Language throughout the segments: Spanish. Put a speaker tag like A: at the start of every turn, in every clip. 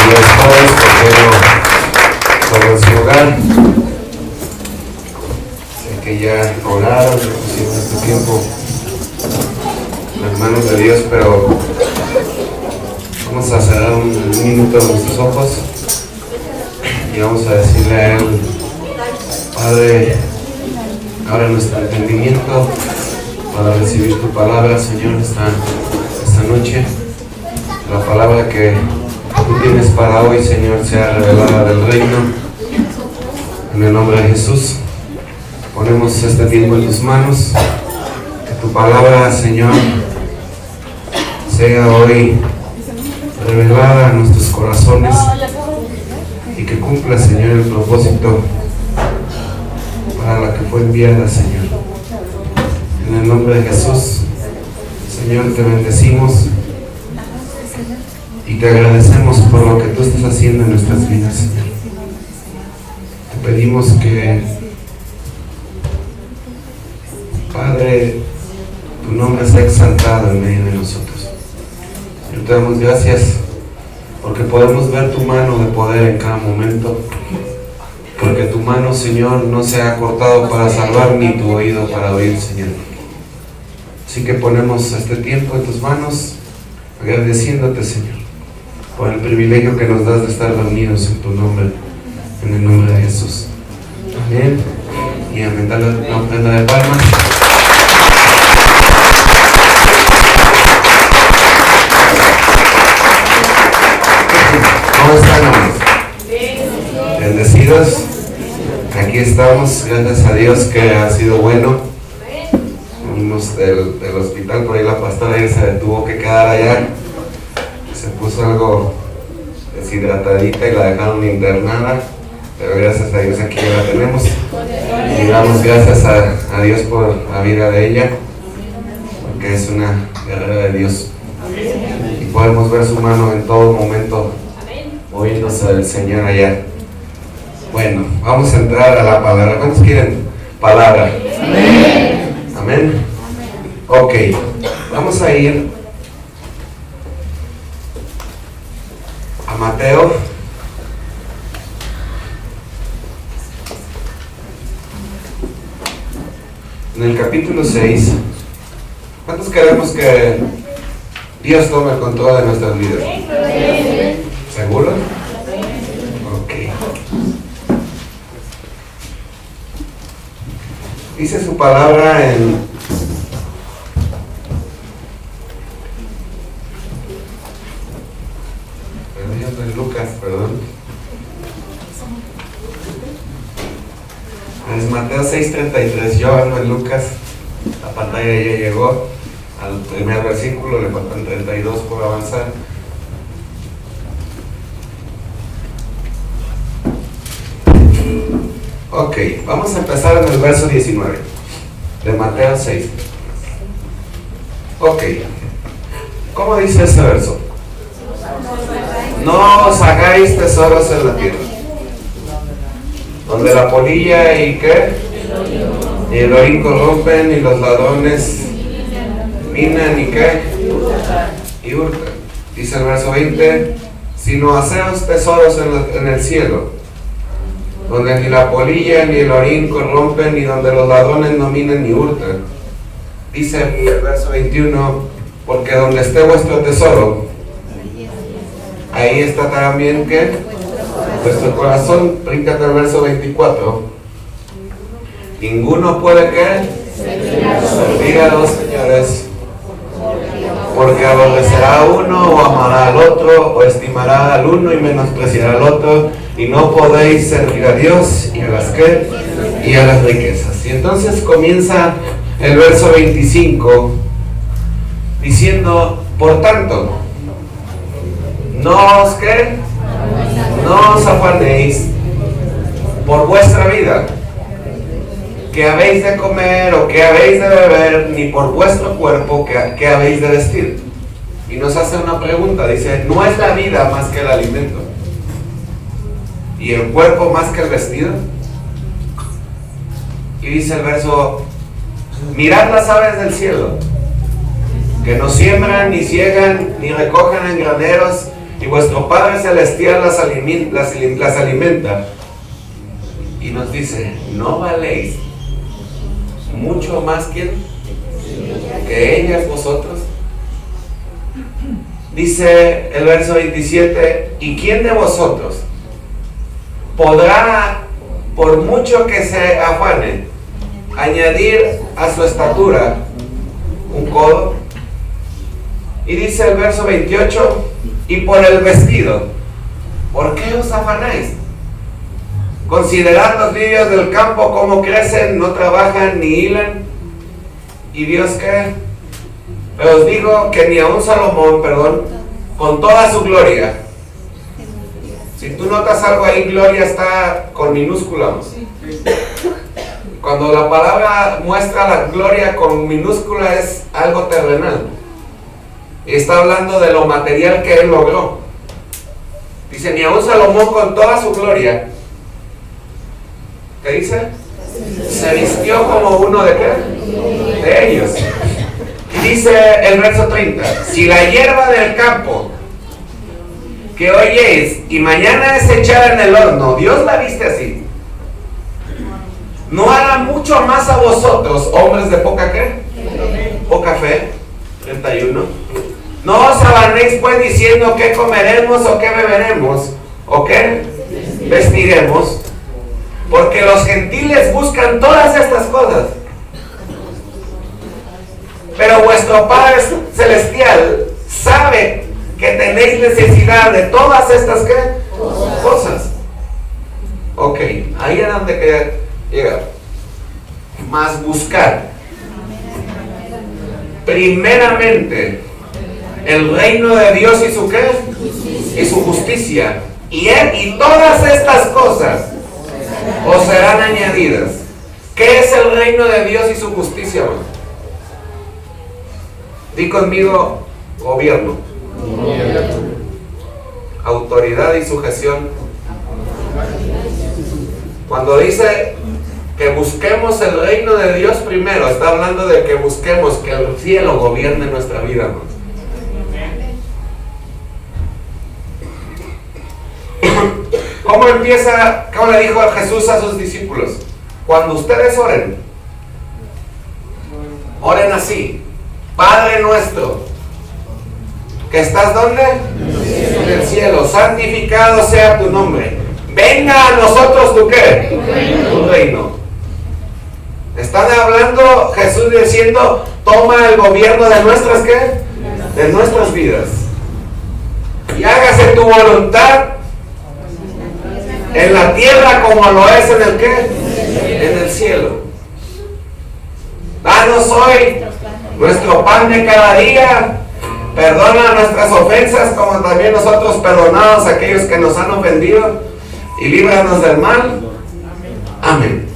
A: días a todos, por su hogar. Sé que ya oraron, pusieron este tiempo en las manos de Dios, pero vamos a cerrar un minuto nuestros ojos y vamos a decirle a Él: Padre, abre nuestro entendimiento para recibir tu palabra, Señor, esta noche. La palabra que tú tienes para hoy, Señor, sea revelada del reino. En el nombre de Jesús, ponemos este tiempo en tus manos. Que tu palabra, Señor, sea hoy revelada a nuestros corazones y que cumpla, Señor, el propósito para la que fue enviada, Señor. En el nombre de Jesús, Señor, te bendecimos y te agradecemos por lo que tú estás haciendo en nuestras vidas, Señor. Te pedimos que, Padre, tu nombre sea exaltado en medio de nosotros. Señor, te damos gracias porque podemos ver tu mano de poder en cada momento, porque tu mano, Señor, no se ha cortado para salvar ni tu oído para oír, Señor. Así que ponemos este tiempo en tus manos, agradeciéndote, Señor, por el privilegio que nos das de estar reunidos en tu nombre, en el nombre de Jesús. Amén. Y amén. Dale una ofrenda de palmas. ¿Cómo están, hermanos? Bendecidos. Aquí estamos, gracias a Dios que ha sido bueno. Venimos del hospital, por ahí la pastora se tuvo que quedar allá. Se puso algo deshidratadita y la dejaron internada, pero gracias a Dios aquí ya la tenemos. Y damos gracias a Dios por la vida de ella, porque es una guerrera de Dios. Y podemos ver su mano en todo momento moviéndose del Señor allá. Bueno, vamos a entrar a la palabra. ¿Cuántos quieren palabra? Amén. Amén. Ok, vamos a ir a Mateo. En el capítulo 6. ¿Cuántos queremos que Dios tome el control de nuestras vidas? ¿Seguro? Ok. Dice su palabra en Lucas, es Mateo 6:33. Yo ando en Lucas, la pantalla ya llegó al primer versículo, le faltan 32 por avanzar. Ok, vamos a empezar en el verso 19 de Mateo 6. Ok, ¿cómo dice ese verso? No os hagáis tesoros en la tierra, donde la polilla y ¿qué? Y el orín corrompen y los ladrones minan y ¿qué? Y hurtan. Dice el verso 20: sino haceos tesoros en el cielo, donde ni la polilla ni el orín corrompen, y donde los ladrones no minan ni hurtan. Dice el verso 21: porque donde esté vuestro tesoro, ahí está también ¿qué? Vuestro corazón. Bríncate al verso 24. Ninguno puede ¿qué? Servir a dos señores, porque aborrecerá a uno o amará al otro, o estimará al uno y menospreciará al otro, y no podéis servir a Dios y a las ¿qué? Y a las riquezas. Y entonces comienza el verso 25 diciendo: por tanto, no os ¿qué? No os afanéis por vuestra vida, que habéis de comer o que habéis de beber, ni por vuestro cuerpo que habéis de vestir. Y nos hace una pregunta, dice: ¿no es la vida más que el alimento y el cuerpo más que el vestido? Y dice el verso: mirad las aves del cielo, que no siembran, ni ciegan, ni recogen en graneros, y vuestro Padre Celestial las alimenta. Y nos dice, ¿no valéis mucho más que ellas vosotros? Dice el verso 27, ¿y quién de vosotros podrá, por mucho que se afane, añadir a su estatura un codo? Y dice el verso 28, y por el vestido, ¿por qué os afanáis? Considerad los lirios del campo, cómo crecen, no trabajan ni hilan. ¿Y Dios qué? Pero os digo que ni aun Salomón, con toda su gloria, si tú notas algo ahí, gloria está con minúscula. Cuando la palabra muestra la gloria con minúscula es algo terrenal. Y está hablando de lo material que él logró. Dice, ni aun Salomón con toda su gloria, ¿qué dice? Se vistió como uno de qué? De ellos. Y dice el verso 30, si la hierba del campo que hoy es y mañana es echada en el horno, Dios la viste así, ¿no hará mucho más a vosotros, hombres de poca qué? Poca fe. 31. No os afanéis pues diciendo qué comeremos o qué beberemos o qué vestiremos, porque los gentiles buscan todas estas cosas. Pero vuestro Padre Celestial sabe que tenéis necesidad de todas estas ¿qué? Cosas. Ok, ahí es donde quería llegar. Más buscar primeramente el reino de Dios y su ¿qué? Y su justicia. Y todas estas cosas os serán añadidas. ¿Qué es el reino de Dios y su justicia, hermano? Di conmigo, gobierno, autoridad y sujeción. Cuando dice que busquemos el reino de Dios primero, está hablando de que busquemos que el cielo gobierne nuestra vida, hermano. ¿Cómo empieza? ¿Cómo le dijo Jesús a sus discípulos? Cuando ustedes oren, oren así: Padre nuestro, que estás ¿dónde? En el cielo. Santificado sea tu nombre. Venga a nosotros tu ¿qué? Tu reino. Están hablando Jesús diciendo, toma el gobierno de nuestras ¿qué? De nuestras vidas. Y hágase tu voluntad en la tierra como lo es en el ¿qué? En el cielo. Danos hoy nuestro pan de cada día. Perdona nuestras ofensas como también nosotros perdonamos a aquellos que nos han ofendido, y líbranos del mal. Amén.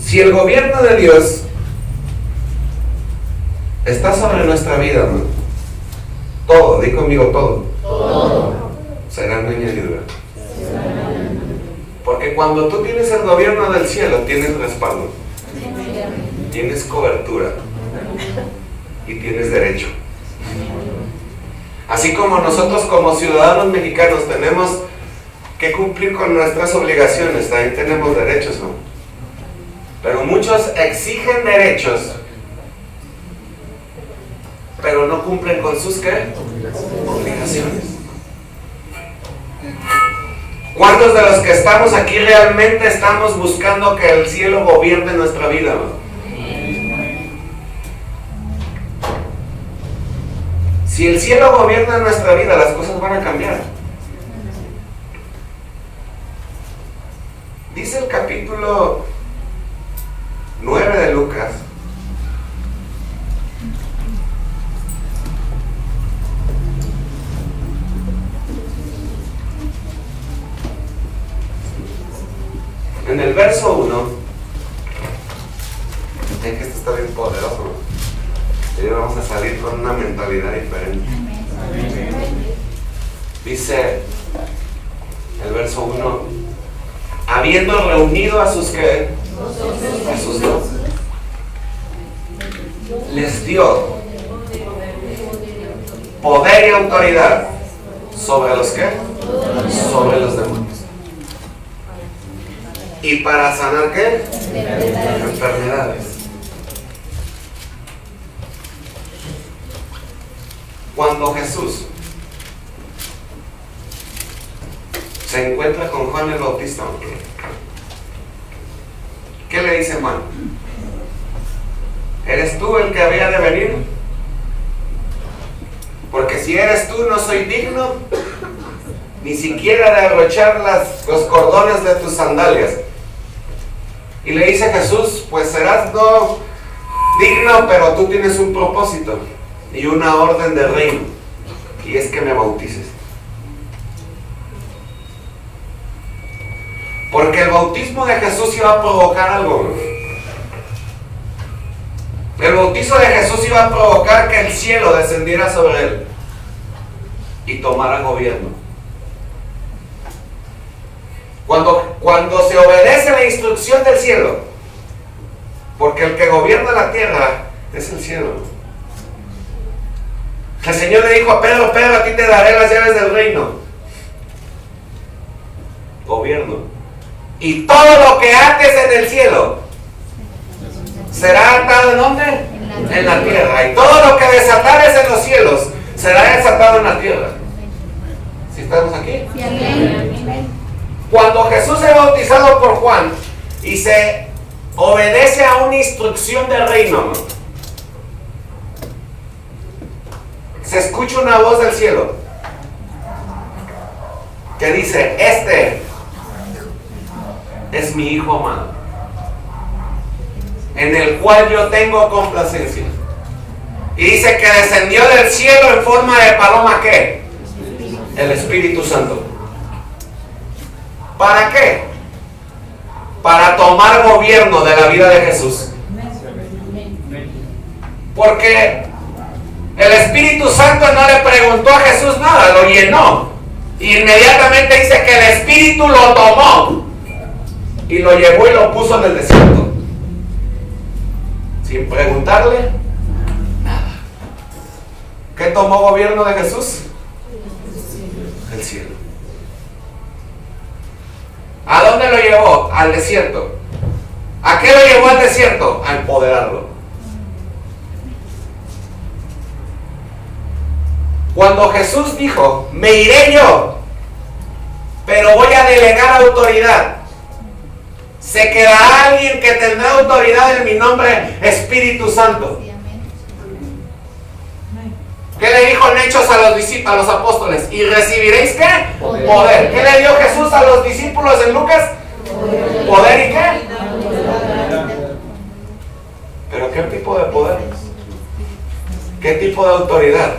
A: Si el gobierno de Dios está sobre nuestra vida, hermano, todo, di conmigo todo, será una añadidura. Porque cuando tú tienes el gobierno del cielo, tienes respaldo, tienes cobertura y tienes derecho. Así como nosotros como ciudadanos mexicanos tenemos que cumplir con nuestras obligaciones, también tenemos derechos, ¿no? Pero muchos exigen derechos, pero no cumplen con sus ¿qué? Obligaciones. ¿Cuántos de los que estamos aquí realmente estamos buscando que el cielo gobierne nuestra vida, ¿no? Si el cielo gobierna nuestra vida, las cosas van a cambiar. Dice el capítulo 9 de Lucas, en el verso 1, es que esto está bien poderoso, ¿no? Y vamos a salir con una mentalidad diferente. Dice el verso 1, habiendo reunido a sus ¿qué? A sus 12, les dio poder y autoridad. ¿Sobre los qué? Sobre los demonios. ¿Y para sanar qué? Enfermedades. Cuando Jesús se encuentra con Juan el Bautista, ¿qué le dice Juan? ¿Eres tú el que había de venir? Porque si eres tú, no soy digno ni siquiera de abrochar los cordones de tus sandalias. Y le dice Jesús, pues serás no digno, pero tú tienes un propósito y una orden de reino, y es que me bautices. Porque el bautismo de Jesús iba a provocar algo. El bautizo de Jesús iba a provocar que el cielo descendiera sobre él y tomara gobierno. Cuando se obedece la instrucción del cielo, porque el que gobierna la tierra es el cielo. El Señor le dijo a Pedro, Pedro, a ti te daré las llaves del reino. Gobierno. Y todo lo que ates en el cielo será atado ¿en dónde? En la tierra. Y todo lo que desatares en los cielos será desatado en la tierra. ¿Sí estamos aquí? Sí, amén. Cuando Jesús es bautizado por Juan y se obedece a una instrucción del reino, se escucha una voz del cielo que dice, este es mi Hijo amado, en el cual yo tengo complacencia. Y dice que descendió del cielo en forma de paloma, ¿qué? El Espíritu Santo. ¿Para qué? Para tomar gobierno de la vida de Jesús. Porque el Espíritu Santo no le preguntó a Jesús nada, lo llenó. Y inmediatamente dice que el Espíritu lo tomó y lo llevó y lo puso en el desierto. Sin preguntarle nada. ¿Qué tomó gobierno de Jesús? El cielo. ¿A dónde lo llevó? Al desierto. ¿A qué lo llevó al desierto? A empoderarlo. Cuando Jesús dijo, me iré yo, pero voy a delegar autoridad, se quedará alguien que tendrá autoridad en mi nombre, Espíritu Santo. ¿Qué le dijo en Hechos a los apóstoles? ¿Y recibiréis qué? Poder. ¿Qué le dio Jesús a los discípulos en Lucas? ¿Poder y qué? ¿Pero qué tipo de poder? ¿Qué tipo de autoridad?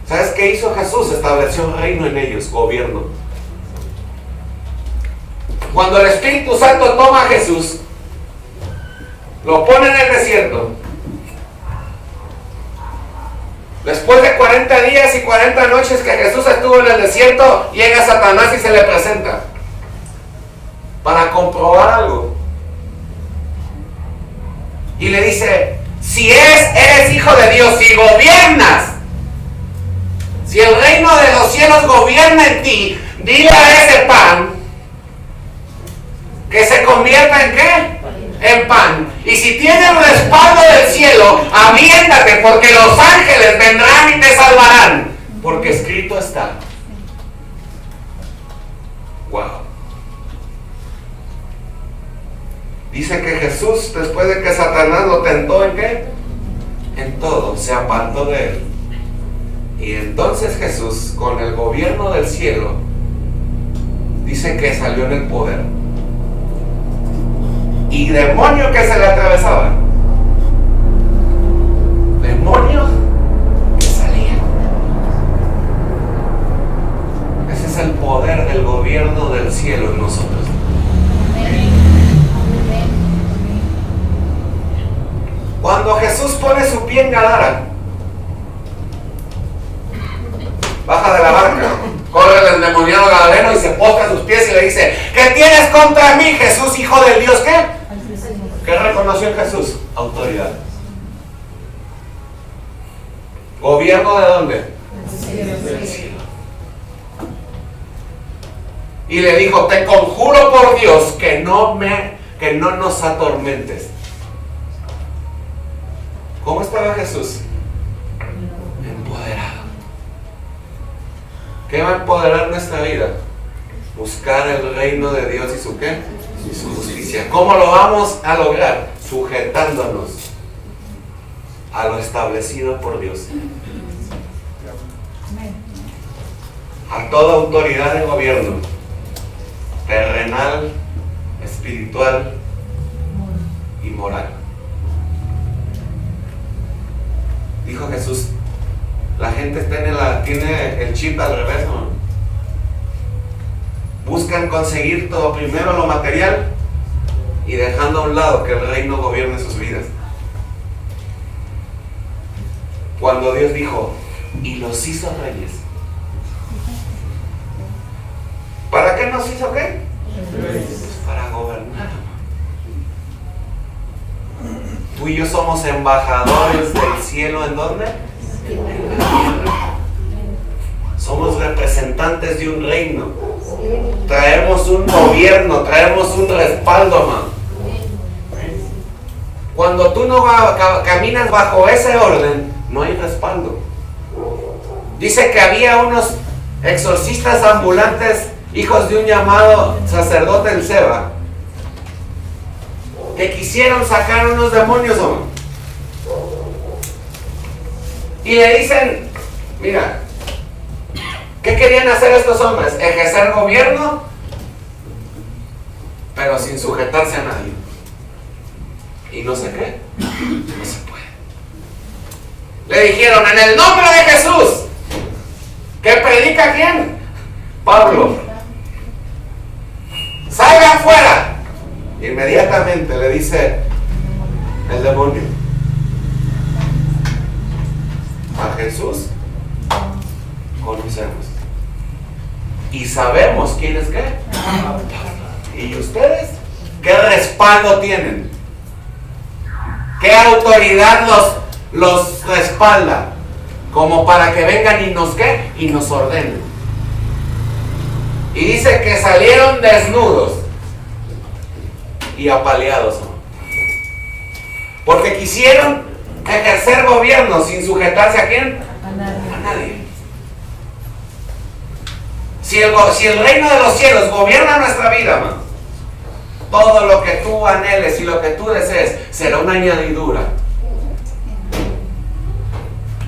A: ¿Sabes qué hizo Jesús? Estableció un reino en ellos, gobierno. Cuando el Espíritu Santo toma a Jesús, lo pone en el desierto. Después de 40 días y 40 noches que Jesús estuvo en el desierto, llega Satanás y se le presenta para comprobar algo. Y le dice, si eres hijo de Dios, si gobiernas, si el reino de los cielos gobierna en ti, dile a ese pan que se convierta en ¿qué? En pan. Y si tiene el respaldo del cielo, aviéntate, porque los ángeles vendrán y te salvarán, porque escrito está. Wow. Dice que Jesús, después de que Satanás lo tentó, ¿en qué? En todo, se apartó de él. Y entonces Jesús, con el gobierno del cielo, dice que salió en el poder. Y demonio que se le atravesaba, demonio que salía. Ese es el poder del gobierno del cielo en nosotros. Cuando Jesús pone su pie en Gadara, baja de la barca, corre el endemoniado gadareno y se posa a sus pies y le dice, ¿qué tienes contra mí, Jesús, hijo del Dios? ¿Qué? ¿Qué reconoció en Jesús? Autoridad. ¿Gobierno de dónde? del cielo. Y le dijo, te conjuro por Dios que no nos atormentes. ¿Cómo estaba Jesús? Empoderado. ¿Qué va a empoderar nuestra vida? Buscar el reino de Dios y su ¿qué? Y su justicia. ¿Cómo lo vamos a lograr? Sujetándonos a lo establecido por Dios. A toda autoridad de gobierno, terrenal, espiritual y moral. Dijo Jesús, la gente tiene el chip al revés, ¿no? Buscan conseguir todo, primero lo material y dejando a un lado que el reino gobierne sus vidas. Cuando Dios dijo, y los hizo reyes. ¿Para qué nos hizo qué? Pues para gobernar. Tú y yo somos embajadores del cielo, ¿en dónde? En la tierra. Somos representantes de un reino. Traemos un gobierno, traemos un respaldo, man. Cuando tú no caminas bajo ese orden, no hay respaldo. Dice que había unos exorcistas ambulantes, hijos de un llamado sacerdote en Seba, que quisieron sacar unos demonios, hombre. Y le dicen, mira, ¿qué querían hacer estos hombres? Ejercer gobierno, pero sin sujetarse a nadie. Y no sé qué, no se puede. Le dijeron, en el nombre de Jesús, ¿que predica quién? Pablo. Salgan fuera. Inmediatamente le dice el demonio, a Jesús conocemos y sabemos quién es qué. ¿Y ustedes qué respaldo tienen? ¿Qué autoridad los respalda? Como para que vengan y nos ¿qué? Y nos ordenen. Y dice que salieron desnudos y apaleados, porque quisieron ejercer gobierno sin sujetarse ¿a quién? A nadie. Si el reino de los cielos gobierna nuestra vida, man, todo lo que tú anheles y lo que tú desees será una añadidura.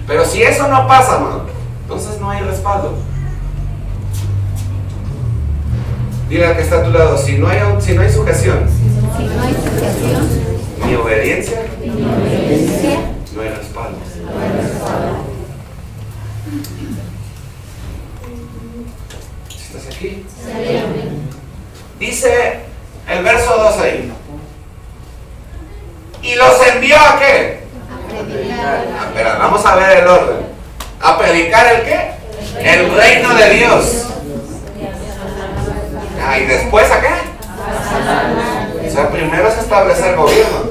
A: Pero si eso no pasa, man, entonces no hay respaldo. Dile al que está a tu lado, si no hay sujeción, ni obediencia, no hay respaldo. ¿Estás aquí? Dice el verso 2 ahí. ¿Y los envió a qué? Espera, vamos a ver el orden. ¿A predicar el qué? El reino de Dios. ¿Y después a qué? O sea, primero es establecer gobierno.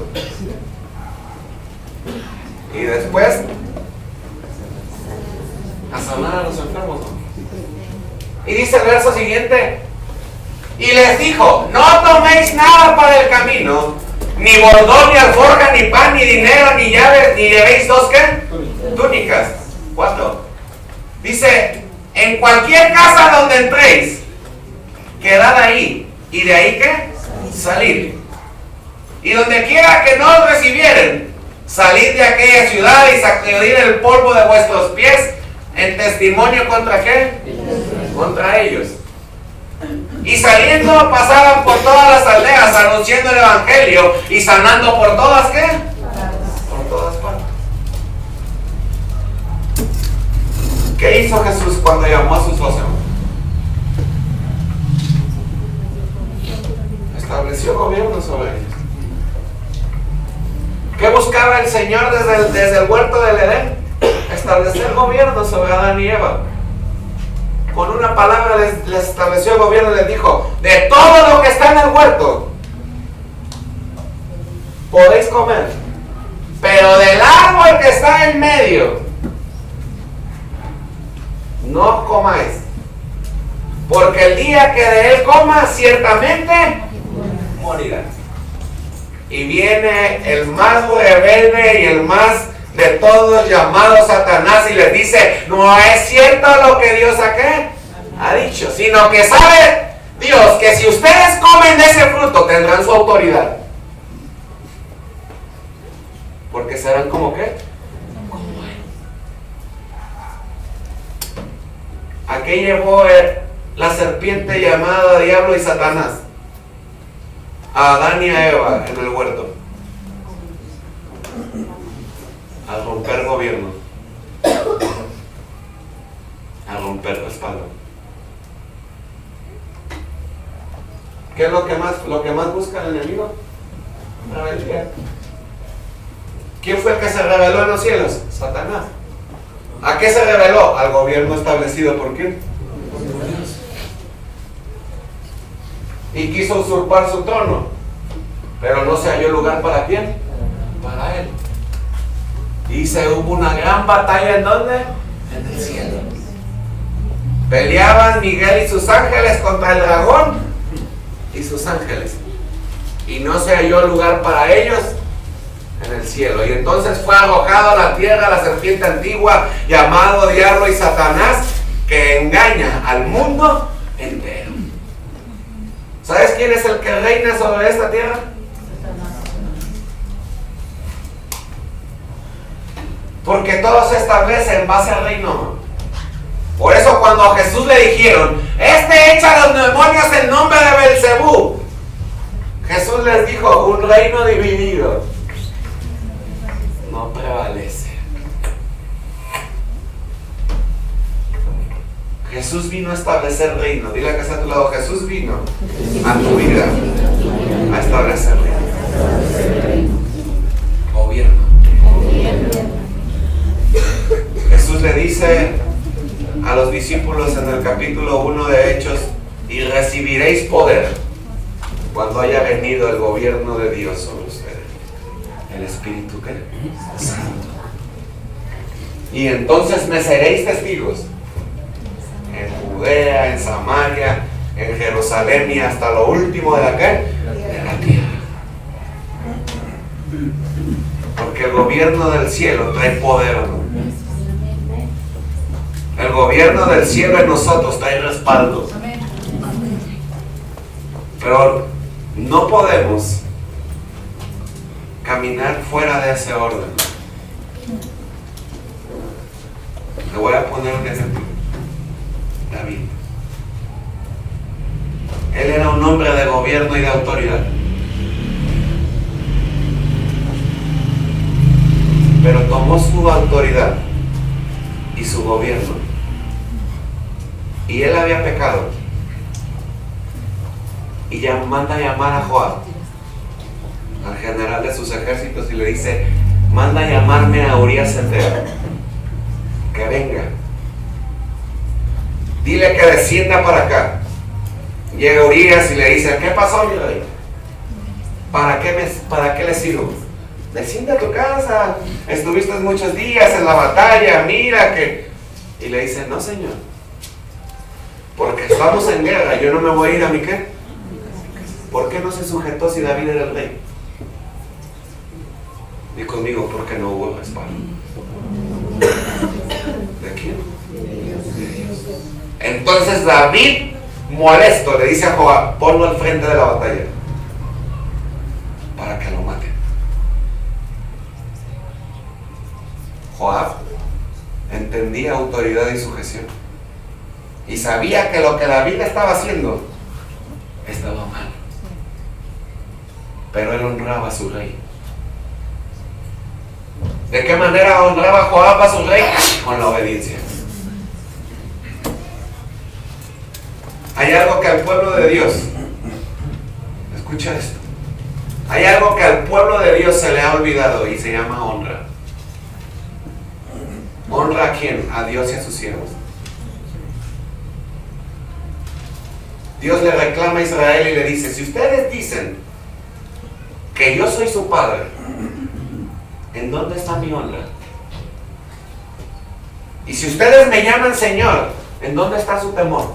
A: Y después a sanar a los enfermos. Y dice el verso siguiente, y les dijo, no toméis nada para el camino, ni bordón, ni alforja, ni pan, ni dinero, ni llaves, ni llevéis dos ¿qué? Túnicas. 4. Dice, en cualquier casa donde entréis, quedad ahí, y de ahí ¿qué? Salir. Y donde quiera que no os recibieren, salid de aquella ciudad y sacudid el polvo de vuestros pies en testimonio ¿contra qué? Contra ellos. Y saliendo pasaban por todas las aldeas anunciando el evangelio y sanando por todas ¿qué? Por todas partes. ¿Qué hizo Jesús cuando llamó a sus 12? Estableció gobierno sobre ellos. ¿Qué buscaba el Señor desde el huerto del Edén? Establecer gobierno sobre Adán y Eva. Con una palabra les estableció el gobierno y les dijo, de todo lo que está en el huerto podéis comer, pero del árbol que está en medio no comáis, porque el día que de él comas, ciertamente morirá. Y viene el más rebelde y el más de todos, llamado Satanás, y les dice: no es cierto lo que Dios ha dicho, sino que sabe Dios que si ustedes comen de ese fruto tendrán su autoridad, porque serán como ¿qué? Como él. ¿A qué llevó la serpiente llamada Diablo y Satanás? A Adán y a Eva en el huerto. A romper gobierno, a romper respaldo. ¿Qué es lo que más busca el enemigo? Rebeldía. ¿Quién fue el que se rebeló en los cielos? Satanás. ¿A qué se rebeló? Al gobierno establecido por quién. Y quiso usurpar su trono, pero no se halló lugar para quién, para él. Y se hubo una gran batalla, ¿en dónde? En el cielo. Peleaban Miguel y sus ángeles contra el dragón y sus ángeles, y no se halló lugar para ellos en el cielo. Y entonces fue arrojado a la tierra la serpiente antigua, llamado Diablo y Satanás, que engaña al mundo entero. ¿Sabes quién es el que reina sobre esta tierra? Porque todo se establece en base al reino. Por eso cuando a Jesús le dijeron: echa a los demonios en nombre de Belcebú, Jesús les dijo: un reino dividido no prevalece. Jesús vino a establecer reino. Dile a que está a tu lado: Jesús vino a tu vida a establecer reino. Gobierno. Jesús le dice a los discípulos en el capítulo 1 de Hechos: y recibiréis poder cuando haya venido el gobierno de Dios sobre ustedes. El Espíritu ¿qué? Santo. Y entonces me seréis testigos en Judea, en Samaria, en Jerusalén y hasta lo último de la tierra. Porque el gobierno del cielo trae poder, ¿no? El gobierno del cielo en nosotros trae respaldo. Pero no podemos caminar fuera de ese orden. Le voy a poner un ejemplo. David. Él era un hombre de gobierno y de autoridad. Pero tomó su autoridad y su gobierno, y él había pecado, y ya manda a llamar a Joab, al general de sus ejércitos, y le dice: manda a llamarme a Urías Eteo, que venga, dile que descienda para acá. Llega Urías y le dice: ¿qué pasó, mi rey? ¿Para qué le sirvo? Desciende a tu casa, estuviste muchos días en la batalla, mira que... Y le dice: no, señor, porque estamos en guerra, yo no me voy a ir a mi qué. ¿Por qué no se sujetó si David era el rey? Y conmigo, porque no hubo respaldo. ¿De quién? De Dios. Entonces David, molesto, le dice a Joab: ponlo al frente de la batalla para que lo mate. Joab entendía autoridad y sujeción, y sabía que lo que David estaba haciendo estaba mal, pero él honraba a su rey. ¿De qué manera honraba Joab a su rey? Con la obediencia. Hay algo que al pueblo de Dios, escucha esto, hay algo que al pueblo de Dios se le ha olvidado y se llama honra. ¿Honra a quién? A Dios y a sus siervos. Dios le reclama a Israel y le dice: si ustedes dicen que yo soy su padre, ¿en dónde está mi honra?
B: Y si ustedes me llaman Señor, ¿en dónde está su temor?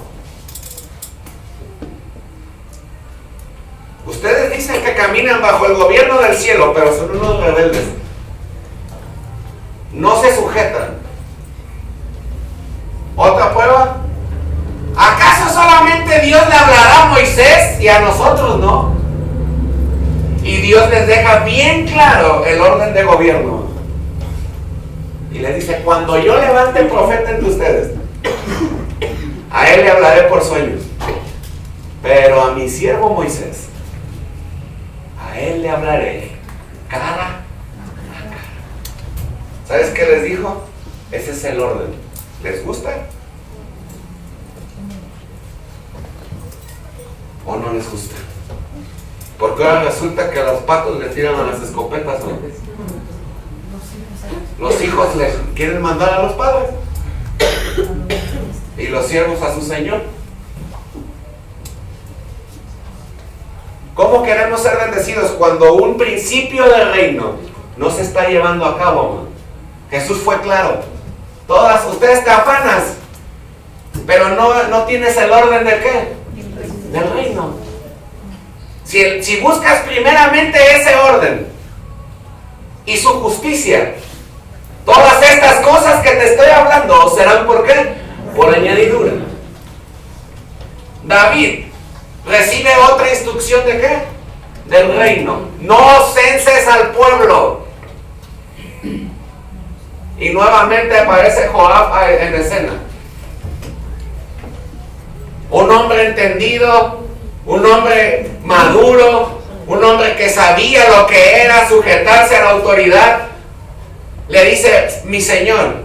B: Ustedes dicen que caminan bajo el gobierno del cielo, pero son unos rebeldes. No se sujetan. ¿Otra prueba? ¿Acaso solamente Dios le hablará a Moisés y a nosotros no? Y Dios les deja bien claro el orden de gobierno. Y les dice, cuando yo levante profeta entre ustedes, a él le hablaré por sueños. Pero a mi siervo Moisés, a él le hablaré cara a cara. ¿Sabes qué les dijo? Ese es el orden. ¿Les gusta? ¿O no les gusta? Porque ahora resulta que a los patos les tiran a las escopetas, ¿no? Los hijos les quieren mandar a los padres y los siervos a su señor. ¿Cómo queremos ser bendecidos cuando un principio del reino no se está llevando a cabo, man? Jesús fue claro. Todas ustedes te afanas, pero no tienes el orden de qué? Del reino. Si buscas primeramente ese orden y su justicia, todas estas cosas que te estoy hablando serán ¿por qué? Por añadidura. David recibe otra instrucción de qué? Del reino. No censes al pueblo. Y nuevamente aparece Joab en escena. Un hombre entendido, un hombre maduro, un hombre que sabía lo que era sujetarse a la autoridad, le dice, mi señor,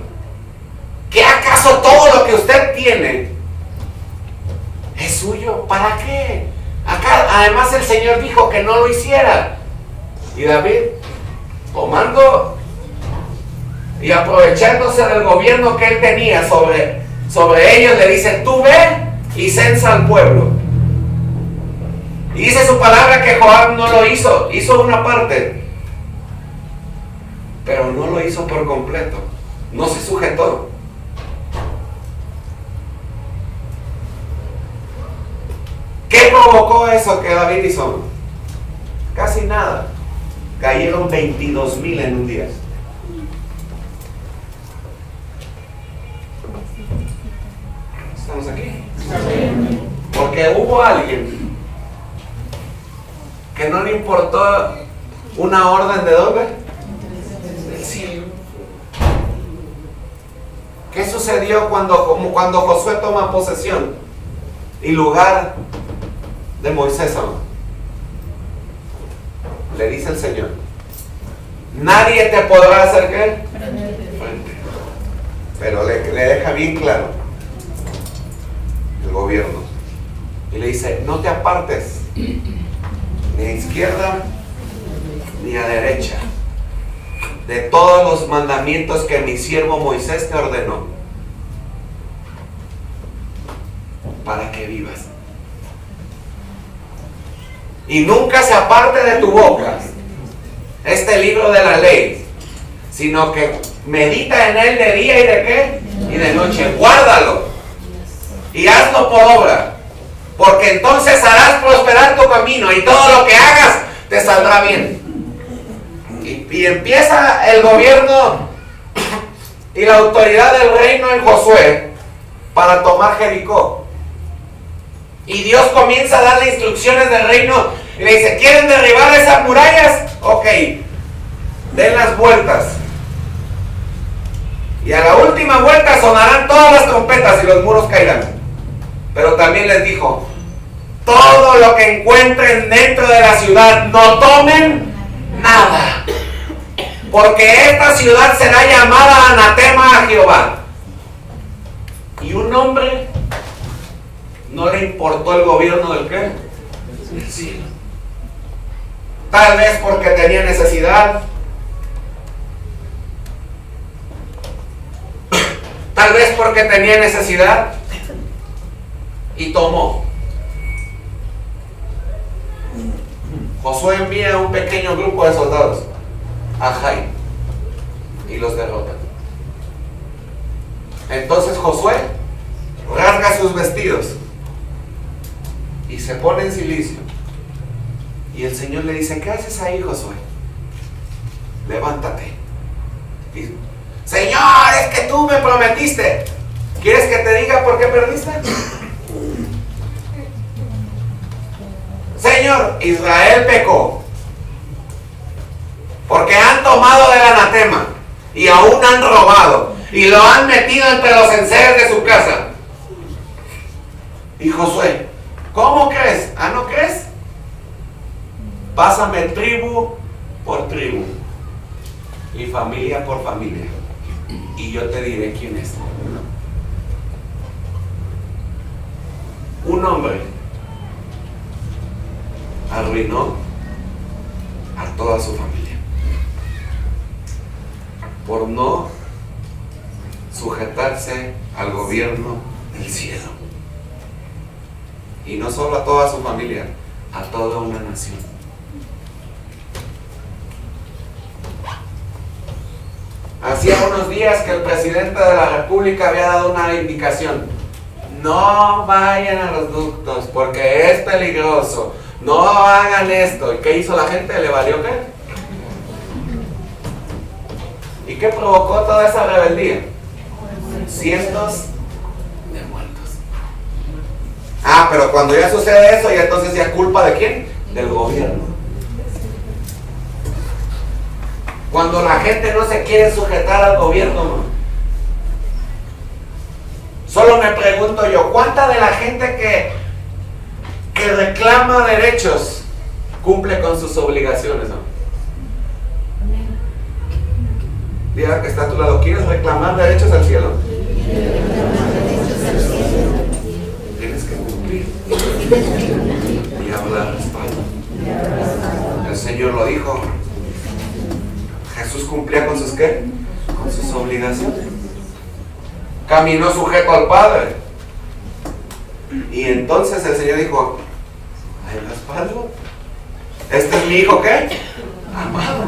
B: ¿qué acaso todo lo que usted tiene es suyo? ¿Para qué? Acá, además el Señor dijo que no lo hiciera. Y David, tomando y aprovechándose del gobierno que él tenía sobre ellos, le dice, tú ve y censa al pueblo. Y dice su palabra que Joab no lo hizo, hizo una parte, pero no lo hizo por completo, no se sujetó. ¿Qué provocó eso que David hizo? Casi nada. Cayeron 22,000 en un día. ¿Estamos aquí? Porque hubo alguien que no le importó una orden de dónde? Del cielo. ¿Qué sucedió cuando Josué toma posesión y lugar de Moisés? Le dice el Señor, nadie te podrá hacer ¿qué? Frente. Pero le deja bien claro el gobierno y le dice, no te apartes ni a izquierda ni a derecha de todos los mandamientos que mi siervo Moisés te ordenó, para que vivas. Y nunca se aparte de tu boca este libro de la ley, sino que medita en él de día y de qué? Y de noche. Guárdalo y hazlo por obra, porque entonces harás prosperar tu camino y todo lo que hagas te saldrá bien. Y empieza el gobierno y la autoridad del reino en Josué para tomar Jericó. Y Dios comienza a darle instrucciones del reino y le dice, ¿quieren derribar esas murallas? Ok, den las vueltas. Y a la última vuelta sonarán todas las trompetas y los muros caerán. Pero también les dijo, todo lo que encuentren dentro de la ciudad, no tomen nada, porque esta ciudad será llamada anatema a Jehová. Y un hombre no le importó el gobierno del ¿qué? Del cielo. Tal vez porque tenía necesidad, tal vez porque tenía necesidad y tomó. Josué envía un pequeño grupo de soldados a Jai y los derrotan. Entonces Josué rasga sus vestidos y se pone en cilicio. Y el Señor le dice: ¿qué haces ahí, Josué? Levántate. Y, Señor, es que tú me prometiste. ¿Quieres que te diga por qué perdiste? Señor, Israel pecó porque han tomado del anatema y aún han robado y lo han metido entre los enseres de su casa. Y Josué: ¿cómo crees? ¿Ah, no crees? Pásame tribu por tribu y familia por familia, y yo te diré quién es. Un hombre arruinó a toda su familia por no sujetarse al gobierno del cielo. Y no solo a toda su familia, a toda una nación. Hacía unos días que el presidente de la República había dado una indicación: no vayan a los ductos porque es peligroso, no hagan esto. ¿Y qué hizo la gente? ¿Le valió qué? ¿Y qué provocó toda esa rebeldía? Cientos de muertos. Ah, pero cuando ya sucede eso, y entonces ya culpa de quién? Del gobierno. Cuando la gente no se quiere sujetar al gobierno, ¿no? Solo me pregunto yo, ¿cuánta de la gente que reclama derechos cumple con sus obligaciones, no? Diga que está a tu lado: ¿quieres reclamar derechos al cielo? Tienes que cumplir y hablar respaldo. El Señor lo dijo. Jesús cumplía con sus ¿qué? Con sus obligaciones. Caminó sujeto al Padre. Y entonces el Señor dijo: ¿hay respaldo? Este es mi hijo ¿qué? Amado.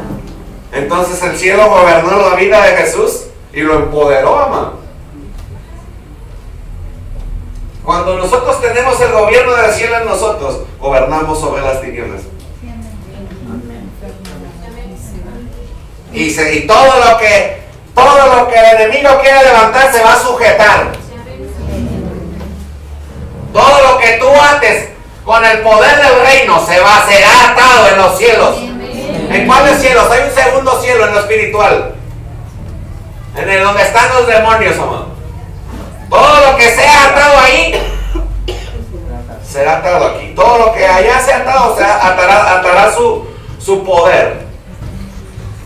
B: Entonces el cielo gobernó la vida de Jesús y lo empoderó, amado. Cuando nosotros tenemos el gobierno del cielo en nosotros, gobernamos sobre las tinieblas. Y todo lo que el enemigo quiere levantar se va a sujetar. Todo lo que tú ates con el poder del reino será atado en los cielos. ¿En cuáles cielos? Hay un segundo cielo, en lo espiritual, en el donde están los demonios, amado. Todo lo que sea atado ahí será atado aquí. Todo lo que allá sea atado atará su poder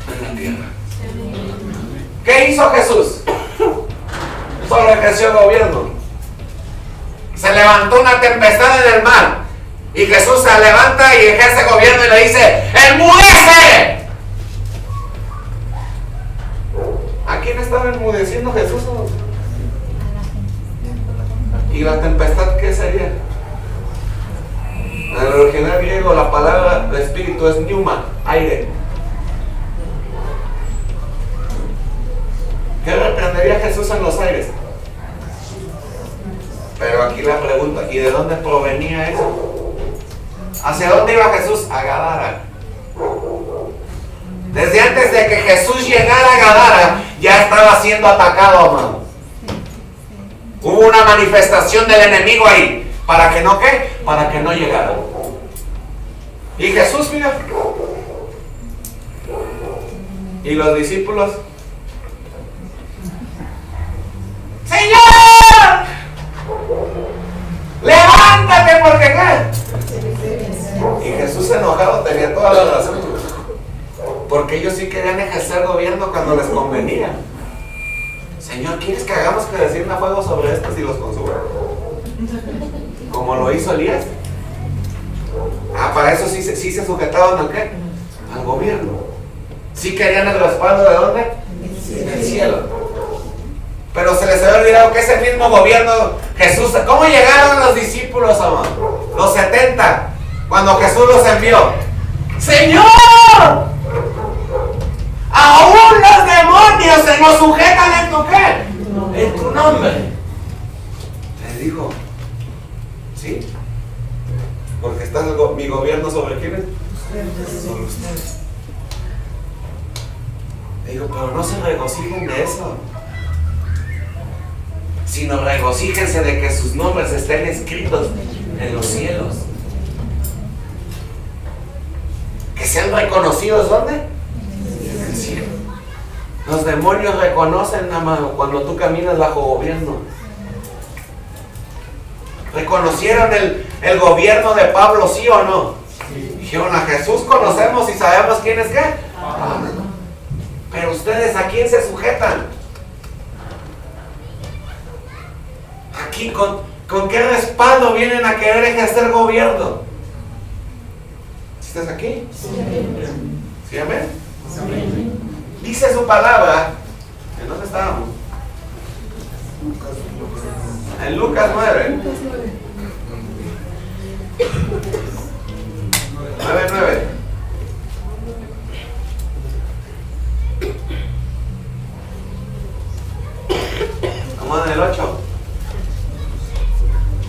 B: en la tierra. ¿Qué hizo Jesús? Solo ejerció el gobierno. Se levantó una tempestad en el mar y Jesús se levanta y ejerce gobierno y le dice: ¡enmudece! ¿A quién estaba enmudeciendo Jesús? ¿Y la tempestad qué sería? En el original griego la palabra de espíritu es pneuma, aire. ¿Qué reprendería Jesús en los aires? Pero aquí la pregunta: ¿y de dónde provenía eso? ¿Hacia dónde iba Jesús? A Gadara. Desde antes de que Jesús llegara a Gadara, ya estaba siendo atacado, amado. Hubo una manifestación del enemigo ahí. ¿Para que no qué? Para que no llegara. Y Jesús, mira. Y los discípulos: ¡Señor! ¡Levántate! ¿Porque qué? Y Jesús, enojado, tenía toda la razón, porque ellos sí querían ejercer gobierno cuando les convenía. Señor, ¿quieres que hagamos que descienda fuego sobre estos y los consuma? Como lo hizo Elías. Ah, para eso sí se sujetaban ¿al qué? Al gobierno. Sí querían el respaldo ¿de dónde? Del cielo. Pero se les había olvidado que ese mismo gobierno Jesús... ¿Cómo llegaron los discípulos, amado? Los 70, cuando Jesús los envió. ¡Señor! ¡Aún los demonios se nos sujetan en tu qué! en tu nombre. Le dijo, ¿sí? Porque está mi gobierno sobre quiénes? Sobre ustedes. Le digo, pero no se regocijen de eso, sino regocíjense de que sus nombres estén escritos en los cielos. Que sean reconocidos, ¿dónde? En el cielo. Los demonios reconocen, amado, cuando tú caminas bajo gobierno. ¿Reconocieron el gobierno de Pablo, sí o no? Sí. Dijeron, a Jesús conocemos y sabemos quién es qué. Pablo. Pero ustedes, ¿a quién se sujetan? Aquí, ¿con qué respaldo vienen a querer ejercer gobierno? ¿Estás aquí? Sí. ¿Sí, amén? Sí. Dice su palabra. ¿En dónde estábamos? En Lucas 9. 9:9. Vamos en el 8.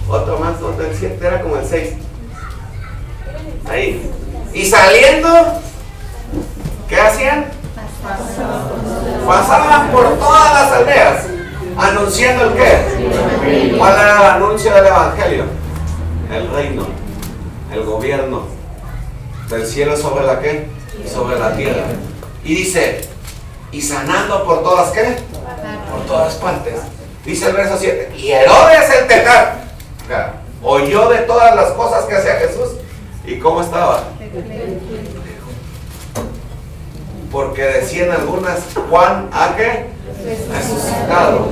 B: Otro más, otro, el 7 era como el 6. Ahí. Y saliendo, ¿qué hacían? Pasaban por todas las aldeas anunciando el qué. ¿Cuál era el anuncio del evangelio? El reino, el gobierno del cielo sobre la qué, sobre la tierra. Y dice, y sanando por todas qué, por todas partes. Dice el verso 7, y Herodes el tetrarca oyó de todas las cosas que hacía Jesús. ¿Y cómo estaba? Porque decían algunas, Juan ha qué, resucitado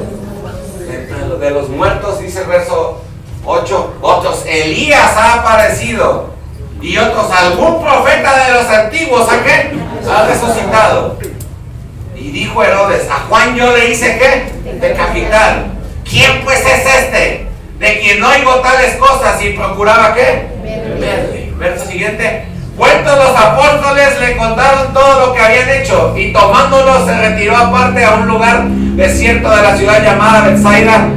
B: de los muertos. Dice el verso 8, otros, Elías ha aparecido, y otros, algún profeta de los antiguos ¿a qué? Ha resucitado. Y dijo Herodes, a Juan yo le hice ¿qué? Decapitar. ¿Quién pues es este de quien oigo tales cosas? Y procuraba ¿qué? Verle. Verso siguiente. Vueltos los apóstoles le contaron todo lo que habían hecho, y tomándolo se retiró aparte a un lugar desierto de la ciudad llamada Betsaida.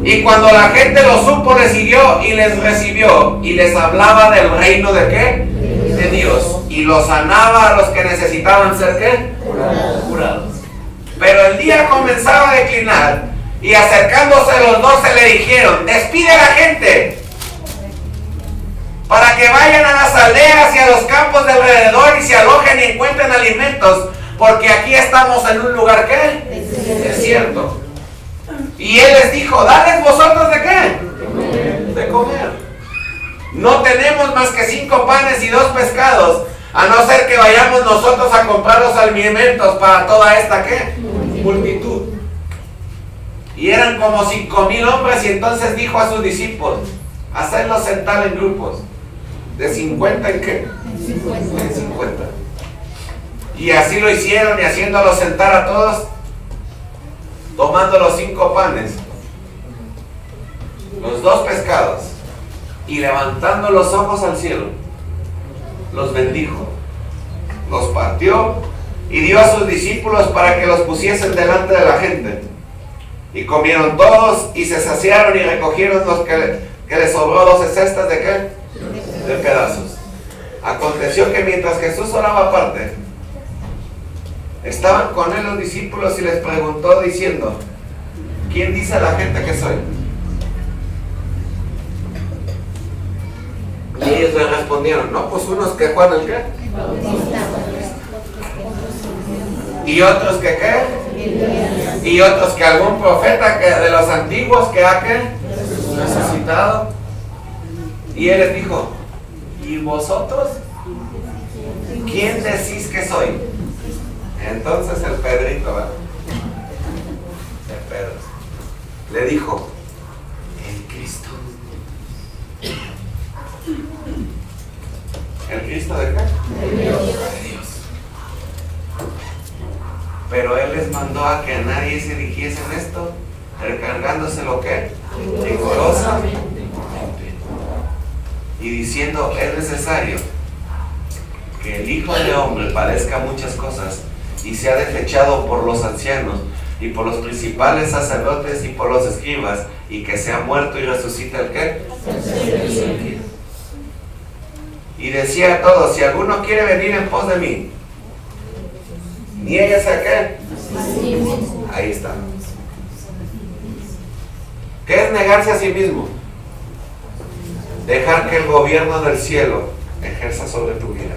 B: Y cuando la gente lo supo, le siguió y les recibió, y les hablaba del reino de qué? De Dios. Y los sanaba a los que necesitaban ser qué? Curados. Pero el día comenzaba a declinar, y acercándose los 12 le dijeron, despide a la gente para que vayan a las aldeas y a los campos de alrededor y se alojen y encuentren alimentos, porque aquí estamos en un lugar ¿qué? Desierto. Y él les dijo, dales vosotros de qué? De comer. No tenemos más que 5 panes y 2 pescados, a no ser que vayamos nosotros a comprar los alimentos para toda esta ¿qué? Multitud. Y eran como 5,000 hombres, y entonces dijo a sus discípulos, hacerlos sentar en grupos. ¿De 50 en qué? En 50. Y así lo hicieron, y haciéndolos sentar a todos, tomando los 5 panes, los 2 pescados, y levantando los ojos al cielo, los bendijo, los partió, y dio a sus discípulos para que los pusiesen delante de la gente. Y comieron todos, y se saciaron, y recogieron los que les sobró 12 cestas de qué? De pedazos. Aconteció que mientras Jesús oraba aparte, estaban con él los discípulos, y les preguntó diciendo, ¿quién dice a la gente que soy? Y ellos le respondieron, no, pues unos que Juan el qué, y otros que qué, y otros que algún profeta que de los antiguos que ha qué, resucitado. Y él les dijo, ¿y vosotros? ¿Quién decís que soy? Entonces el Pedrito, ¿verdad? El Pedro le dijo, el Cristo. ¿El Cristo de qué? De Dios. Pero él les mandó a que a nadie se dijese en esto, recargándose lo que rigurosamente, y diciendo, es necesario que el Hijo del Hombre padezca muchas cosas y sea desechado por los ancianos y por los principales sacerdotes y por los escribas, y que sea muerto y resucite el ¿qué? Y decía a todos: si alguno quiere venir en pos de mí, niéguese a ¿qué? Ahí está. ¿Qué es negarse a sí mismo? Dejar que el gobierno del cielo ejerza sobre tu vida.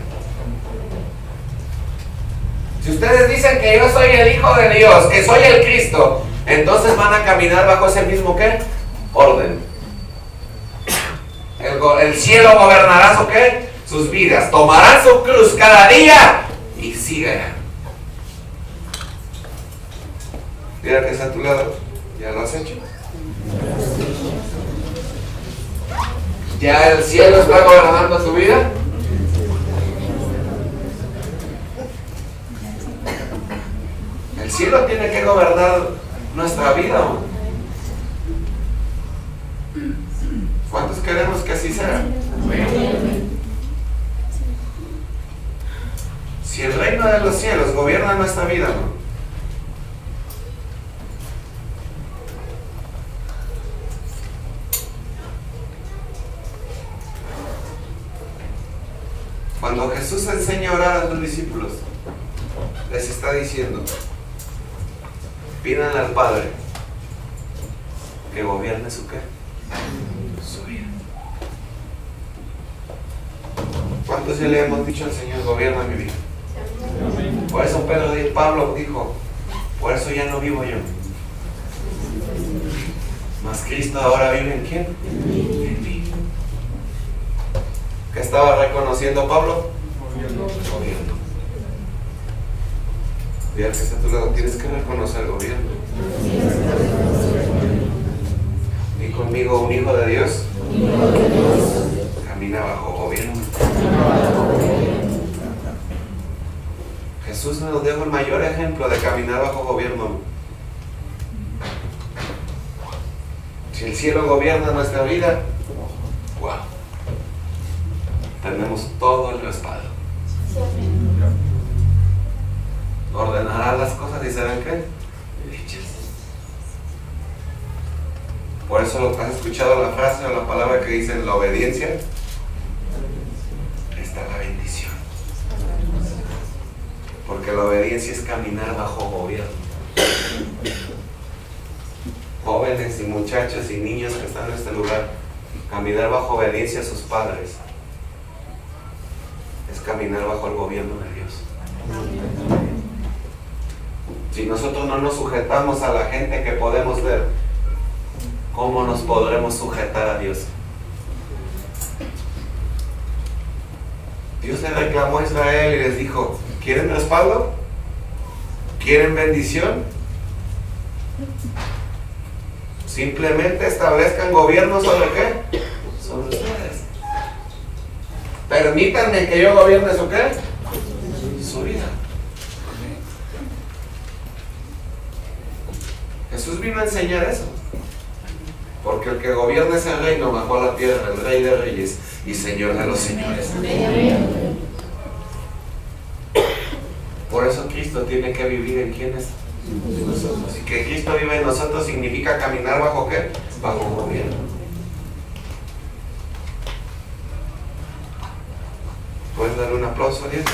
B: Si ustedes dicen que yo soy el Hijo de Dios, que soy el Cristo, entonces van a caminar bajo ese mismo ¿qué? Orden. El cielo gobernará su ¿qué? Sus vidas. Tomarán su cruz cada día y sigan. Mira que está a tu lado. ¿Ya lo has hecho? ¿Ya el cielo está gobernando tu vida? El cielo tiene que gobernar nuestra vida. ¿Cuántos queremos que así sea? Si el reino de los cielos gobierna nuestra vida, ¿no? Cuando Jesús enseña a orar a sus discípulos, les está diciendo: pídanle al Padre que gobierne su ¿qué? Su vida. ¿Cuántos ya le hemos dicho al Señor: gobierna mi vida? Por eso Pablo dijo: por eso ya no vivo yo, mas Cristo ahora vive ¿en quién? En mí. ¿Qué estaba reconociendo Pablo? Gobierno. Mira que está a tu lado, tienes que reconocer el gobierno. Y conmigo, un hijo de Dios camina bajo gobierno. Jesús nos dio el mayor ejemplo de caminar bajo gobierno. Si el cielo gobierna nuestra vida, wow, tenemos todo el respaldo. Ordenará las cosas y ¿saben qué? Dichas. Por eso has escuchado la frase o la palabra que dice: en la obediencia está la bendición. Porque la obediencia es caminar bajo gobierno. Jóvenes y muchachos y niños que están en este lugar, caminar bajo obediencia a sus padres es caminar bajo el gobierno de Dios. Si nosotros no nos sujetamos a la gente que podemos ver, ¿cómo nos podremos sujetar a Dios? Dios le reclamó a Israel y les dijo: ¿quieren respaldo? ¿Quieren bendición? Simplemente establezcan gobierno ¿sobre qué? Sobre ustedes. Permítanme que yo gobierne su qué? Su vida. Jesús vino a enseñar eso. Porque el que gobierna ese reino bajo la tierra, el Rey de Reyes y Señor de los Señores. Por eso Cristo tiene que vivir en quienes nosotros. Y que Cristo vive en nosotros significa caminar bajo ¿qué? Bajo gobierno. ¿Puedes darle un aplauso a Dios?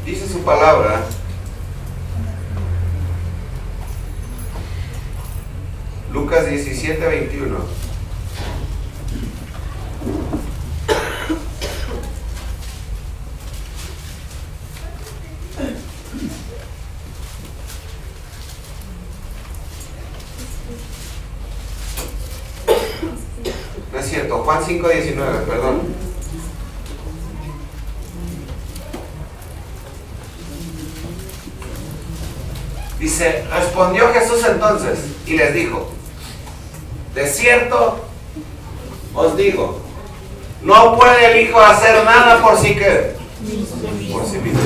B: Dice su palabra: Lucas 17:21. No es cierto, Juan 5:19, perdón. Dice: respondió Jesús entonces y les dijo: de cierto os digo, no puede el Hijo hacer nada por sí que por sí mismo,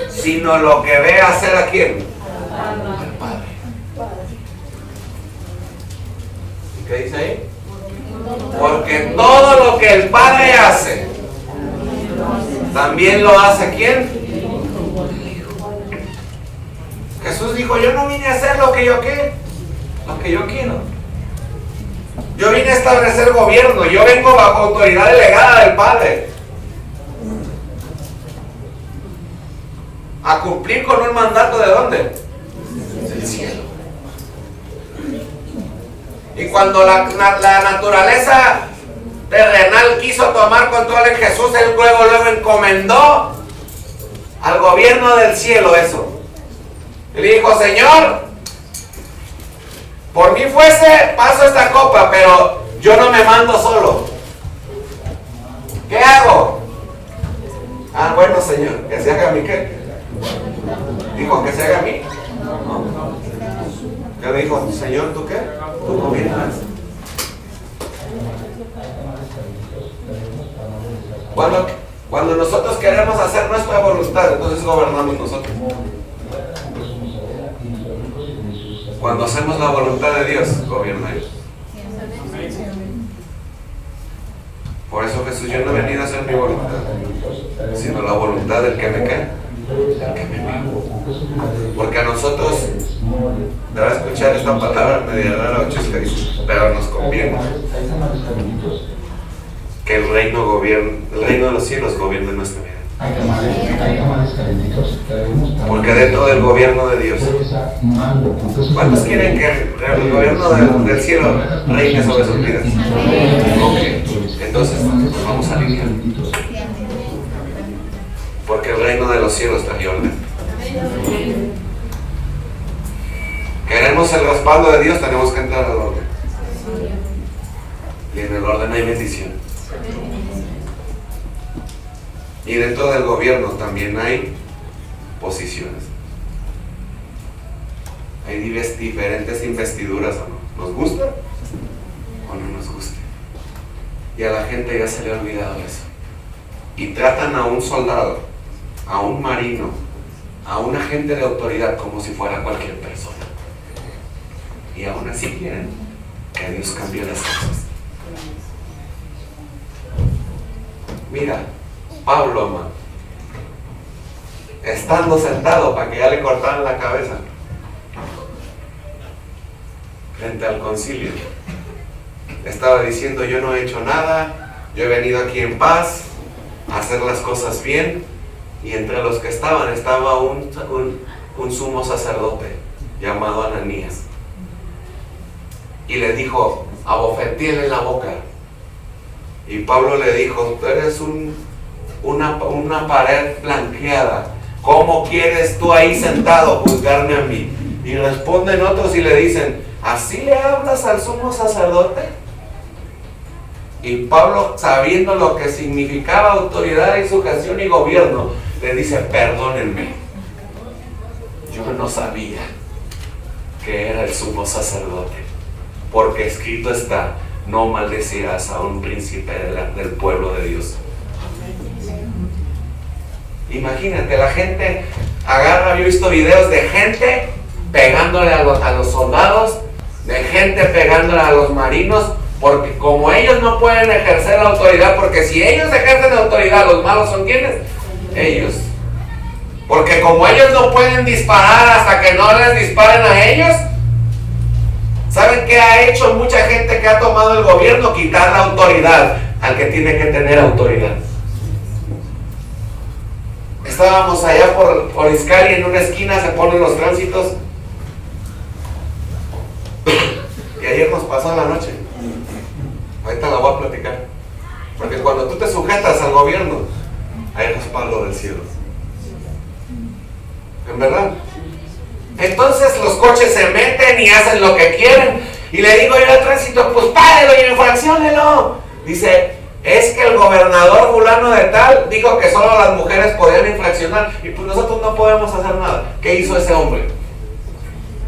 B: sino lo que ve hacer ¿a quién? Al Padre. ¿Qué dice ahí? Porque todo lo que el Padre hace, también lo hace ¿quién? Jesús dijo, yo no vine a hacer lo que yo quiero. Yo vine a establecer gobierno. Yo vengo bajo autoridad delegada del Padre a cumplir con un mandato. ¿De dónde? Del cielo. Y cuando la naturaleza terrenal quiso tomar control en Jesús, él luego encomendó al gobierno del cielo eso. Y le dijo, Señor, por mí fuese, paso esta copa, pero yo no me mando solo. ¿Qué hago? Ah, bueno, Señor, que se haga a mí, ¿qué? Dijo, que se haga a mí. ¿Qué le dijo? Señor, ¿tú qué? Tú gobiernas. Cuando nosotros queremos hacer nuestra voluntad, entonces gobernamos nosotros. Cuando hacemos la voluntad de Dios, gobierna Él. Por eso Jesús, yo no he venido a hacer mi voluntad, sino la voluntad del que me queda, del que me envió. Porque a nosotros, te va a escuchar esta palabra media rara o chusca, pero nos conviene que el reino de los cielos gobierne nuestra vida. Porque dentro del gobierno de Dios, ¿cuántos quieren que el gobierno del cielo reine sobre sus vidas? Ok, entonces nos vamos a alinear. Porque el reino de los cielos trae orden. Queremos el respaldo de Dios, tenemos que entrar al orden. Y en el orden hay bendición. Y dentro del gobierno también hay posiciones. Hay diferentes investiduras, ¿o no? ¿Nos gusta o no nos gusta? Y a la gente ya se le ha olvidado eso. Y tratan a un soldado, a un marino, a un agente de autoridad como si fuera cualquier persona. Y aún así quieren que Dios cambie las cosas. Mira, Pablo, amado, estando sentado para que ya le cortaran la cabeza frente al concilio, estaba diciendo, yo no he hecho nada, yo he venido aquí en paz a hacer las cosas bien. Y entre los que estaba un sumo sacerdote llamado Ananías, y le dijo, abofetíele en la boca. Y Pablo le dijo, tú eres una pared blanqueada, ¿cómo quieres tú ahí sentado juzgarme a mí? Y responden otros y le dicen, ¿así le hablas al sumo sacerdote? Y Pablo, sabiendo lo que significaba autoridad y sujeción y gobierno, le dice, perdónenme, yo no sabía que era el sumo sacerdote, porque escrito está, no maldecirás a un príncipe del pueblo de Dios. Imagínate, la gente agarra, yo he visto videos de gente pegándole a los soldados, de gente pegándole a los marinos, porque como ellos no pueden ejercer la autoridad, porque si ellos ejercen la autoridad, los malos son ¿quiénes? Ellos. Porque como ellos no pueden disparar hasta que no les disparen a ellos, ¿saben qué ha hecho mucha gente que ha tomado el gobierno? Quitar la autoridad al que tiene que tener autoridad. Estábamos allá por Izcalli, en una esquina se ponen los tránsitos. Y ayer nos pasó la noche. Ahorita la voy a platicar. Porque cuando tú te sujetas al gobierno, hay respaldo del cielo. ¿En verdad? Entonces los coches se meten y hacen lo que quieren. Y le digo yo al tránsito, pues párelo y infracciónelo. Dice, es que el gobernador fulano de tal dijo que solo las mujeres podían infraccionar. Y pues nosotros no podemos hacer nada. ¿Qué hizo ese hombre?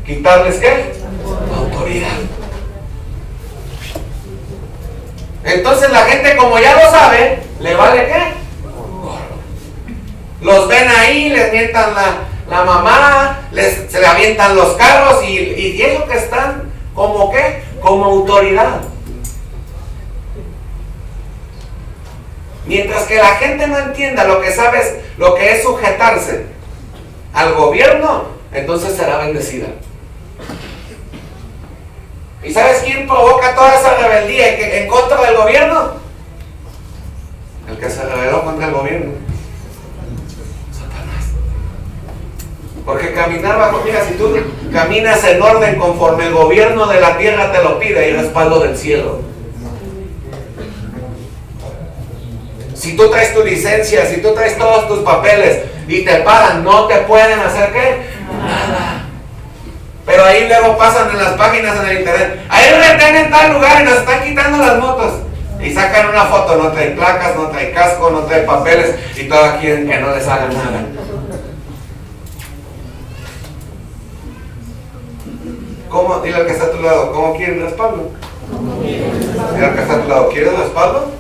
B: ¿Quitarles qué? Autoridad. Entonces la gente, como ya lo sabe, ¿le vale qué? Los ven ahí, les mientan la mamá, se le avientan los carros y ellos que están como qué, como autoridad. Mientras que la gente no entienda lo que sabes, lo que es sujetarse al gobierno, entonces será bendecida. ¿Y sabes quién provoca toda esa rebeldía en contra del gobierno? El que se rebeló contra el gobierno. Satanás. Porque caminar bajo, mira, si tú caminas en orden conforme el gobierno de la tierra te lo pide, hay respaldo del cielo. Si tú traes tu licencia, si tú traes todos tus papeles y te paran, no te pueden hacer ¿qué? Nada. Pero ahí luego pasan en las páginas en el internet. Ahí retén en tal lugar y nos están quitando las motos. Y sacan una foto, no trae placas, no trae casco, no trae papeles y todos quieren que no les hagan nada. ¿Cómo? Dile al que está a tu lado, ¿cómo quieren respaldo? Dile al que está a tu lado, ¿quieres respaldo?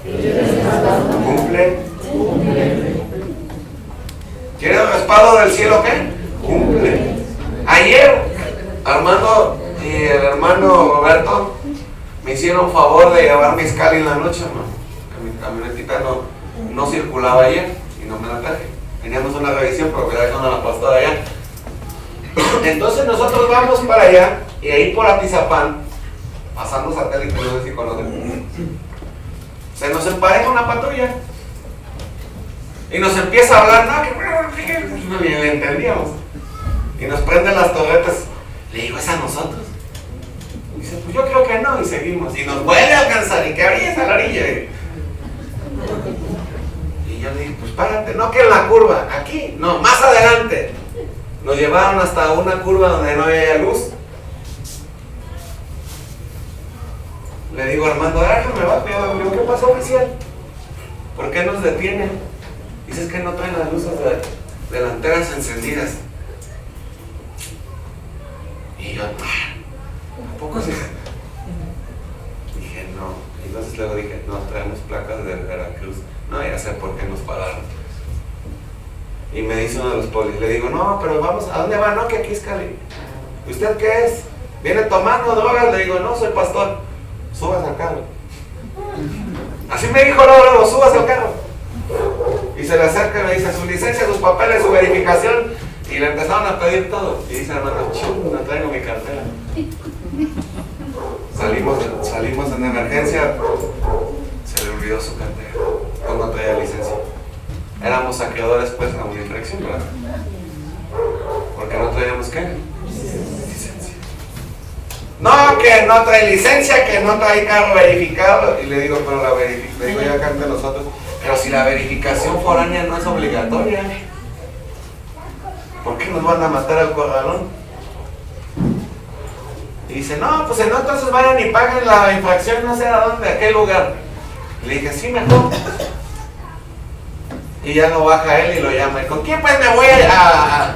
B: Cumple. ¿Quieres respaldo del cielo qué? Cumple. Ayer, Armando y el hermano Roberto me hicieron favor de llevar mi escala en la noche, ¿no? Mi camionetita no circulaba ayer y no me la traje. Teníamos una revisión, pero me la dejaron a la pastora allá. Entonces nosotros vamos para allá y ahí por Atizapán, pasando satélite, no sé si conocen, se nos empareja una patrulla y nos empieza a hablar, no, ni le entendíamos, y nos prenden las torretas. Le digo, ¿es a nosotros? Y dice, pues yo creo que no, y seguimos, y nos vuelve a alcanzar, y que orillas a la orilla. Y yo le dije, pues párate, no que en la curva, aquí, no, más adelante. Nos llevaron hasta una curva donde no había luz. Le digo, Armando, déjame bajo. Le digo, ¿qué pasó, oficial? ¿Por qué nos detienen? Dices que no traen las luces delanteras encendidas. Y yo, ¿a poco sí? Dije, no. Entonces luego dije, no, traemos placas de Veracruz. No, ya sé por qué nos pararon. Y me dice uno de los polis, le digo, no, pero vamos, ¿a dónde va? No, que aquí es Cali. ¿Usted qué es? ¿Viene tomando drogas? Le digo, no, soy pastor. Subas al carro. Así me dijo, luego, subas al carro. Y se le acerca y me dice, su licencia, sus papeles, su verificación. Y le empezaron a pedir todo. Y dice, hermano, no traigo mi cartera. Salimos en emergencia. Se le olvidó su cartera. No traía licencia. Éramos saqueadores pues a una infracción, ¿verdad? Porque no traíamos ¿qué? Licencia. No, que no trae licencia, que no trae carro verificado. Y le digo, pero la verificación, le digo ya acá ante nosotros, pero si la verificación foránea no es obligatoria, ¿por qué nos van a matar al corralón? Y dice, no, pues entonces vayan y paguen la infracción, no sé a dónde, a qué lugar. Le dije, sí, mejor. Y ya no baja él y lo llama. ¿Y con quién pues me voy a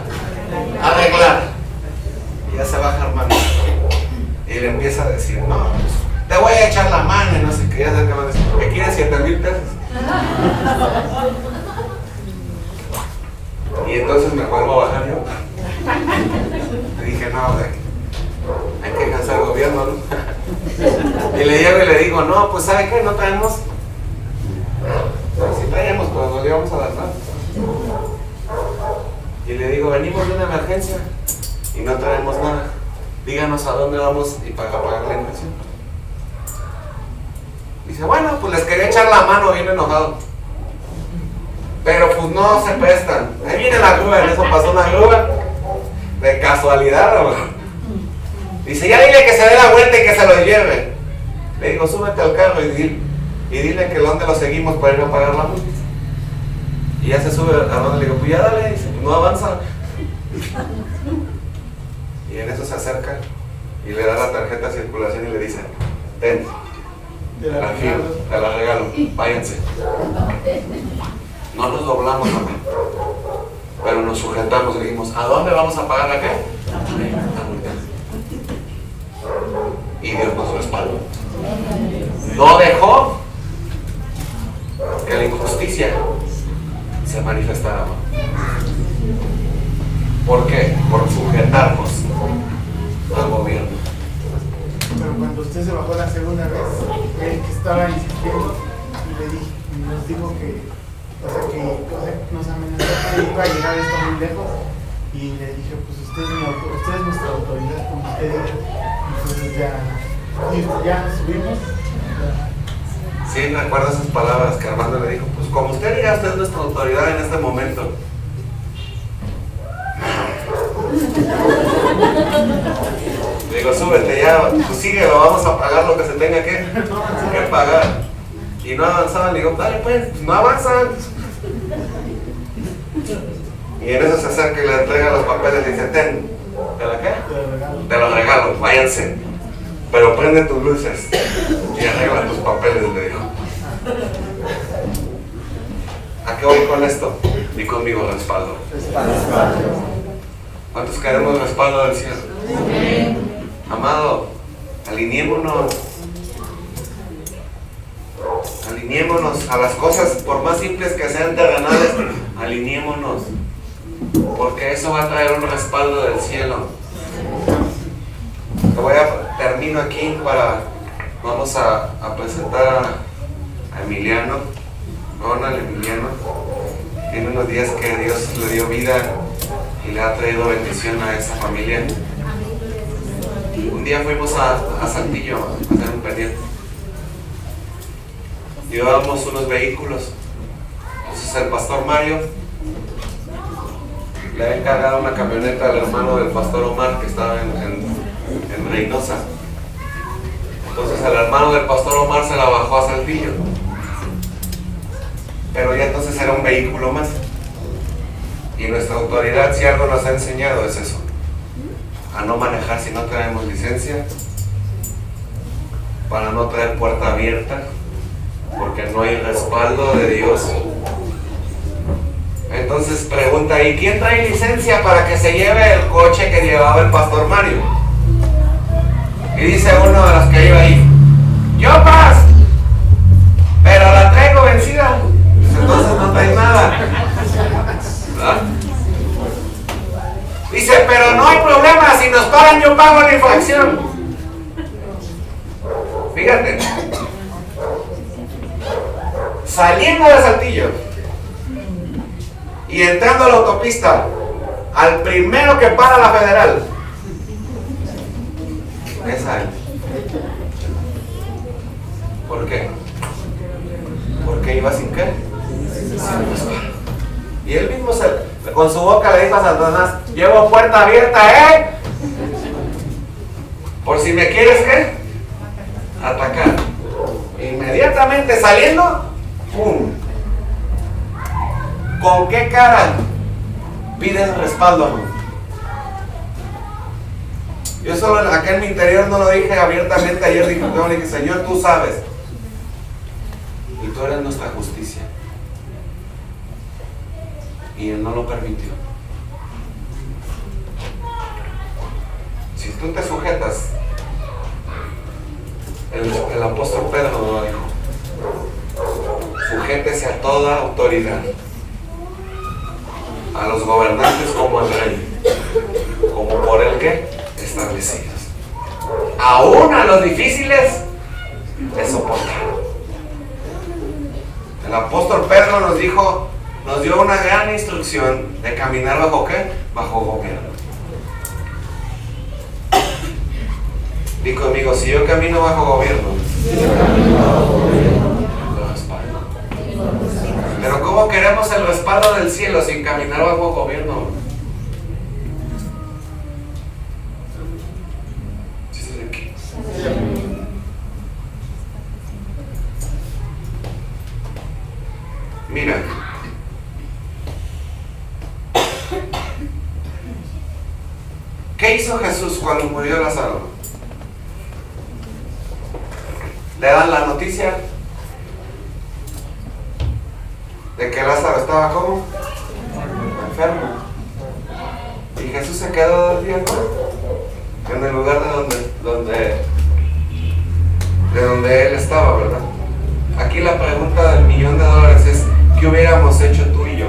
B: arreglar? Y ya se baja Armando. Y le empieza a decir, no, pues, te voy a echar la mano y no sé qué. Ya sé que van a decir, ¿qué quieres? 7,000 pesos. Y entonces me vuelvo a bajar yo. Le dije, no, hay que cansar el gobierno, ¿no? Y le llevo y le digo, no, pues ¿sabe qué? No traemos. Si traíamos, pues nos íbamos a dar nada. Y le digo, venimos de una emergencia y no traemos nada. Díganos a dónde vamos y para pagar la inversión. Dice, bueno, pues les quería echar la mano, bien enojado. Pero pues no se prestan. Ahí viene la grúa, en eso pasó una grúa. De casualidad, ¿no? Dice, ya dile que se dé la vuelta y que se lo lleve. Le digo, súbete al carro y dile que dónde lo seguimos para ir a pagar la multa. Y ya se sube a donde le digo, pues ya dale, dice, pues no avanza. Y en eso se acerca y le da la tarjeta de circulación y le dice, ten, te la regalo, váyanse. No nos doblamos, ¿no? Pero nos sujetamos y dijimos, ¿a dónde vamos a pagar la qué? La multa. Y Dios nos respaldó. No dejó que la injusticia se manifestara. ¿Por qué? Por sujetarnos al gobierno.
C: cuando usted se bajó la segunda vez, él que estaba insistiendo y nos dijo que, nos amenazó que iba a llegar esto muy lejos, y le dije, pues usted es nuestra autoridad, como usted dijo. Entonces ya nos subimos.
A: Sí, me acuerdo esas palabras que Armando le dijo, pues como usted diga, usted es nuestra autoridad en este momento. Le digo, súbete ya, pues síguelo, vamos a pagar lo que se tenga que pagar. Y no avanzaban, le digo, dale pues, no avanzan. Y en eso se acerca y le entrega los papeles y dice, ten, ¿te la qué? Te los regalo, váyanse. Pero prende tus luces y arregla tus papeles, le dijo. ¿A qué voy con esto? Y conmigo respaldo. ¿Cuántos queremos respaldo del cielo? Amado, alineémonos a las cosas, por más simples que sean terrenales, alineémonos, porque eso va a traer un respaldo del cielo. Termino aquí vamos a presentar a Emiliano, Ronald Emiliano. Tiene unos días que Dios le dio vida y le ha traído bendición a esa familia. Un día fuimos a Saltillo a hacer un pendiente. Llevábamos unos vehículos. Entonces el pastor Mario le había encargado una camioneta al hermano del pastor Omar, que estaba en Reynosa. Entonces el hermano del pastor Omar se la bajó a Saltillo, pero ya entonces era un vehículo más. Y nuestra autoridad, si algo nos ha enseñado, es eso: a no manejar si no tenemos licencia, para no traer puerta abierta, porque no hay respaldo de Dios. Entonces pregunta ahí, ¿quién trae licencia para que se lleve el coche que llevaba el pastor Mario? Y dice uno de los que iba ahí, yo paz, pero la traigo vencida. Dice, entonces no trae nada. ¿Verdad? Dice, pero no hay problema, si nos paran yo pago la infracción. Fíjate, saliendo de Saltillo y entrando a la autopista, al primero que para la federal es a él. ¿Por qué? Porque iba sin qué, sin respaldo. Y él mismo con su boca le dijo a Satanás, llevo puerta abierta, por si me quieres ¿qué? Atacar. Inmediatamente saliendo, ¡pum! ¿Con qué cara pides respaldo, amor? Yo solo acá en mi interior no lo dije abiertamente. Ayer dije, Señor, tú sabes, y tú eres nuestra justicia. Y Él no lo permitió. Si tú te sujetas, el apóstol Pedro lo dijo, sujétese a toda autoridad, a los gobernantes como al rey, como por el que establecidos, aún a los difíciles de soportar. El apóstol Pedro nos dio una gran instrucción de caminar bajo ¿qué? Bajo gobierno. Di conmigo, si yo camino bajo gobierno, lo respaldo. Pero ¿cómo queremos el respaldo del cielo sin caminar bajo gobierno? Mira, ¿qué hizo Jesús cuando murió Lázaro? Le dan la noticia de que Lázaro estaba ¿cómo? Enfermo. Y Jesús se quedó 2 días, ¿no? En el lugar de donde él estaba, ¿verdad? Aquí la pregunta del $1.000.000 es, ¿qué hubiéramos hecho tú y yo?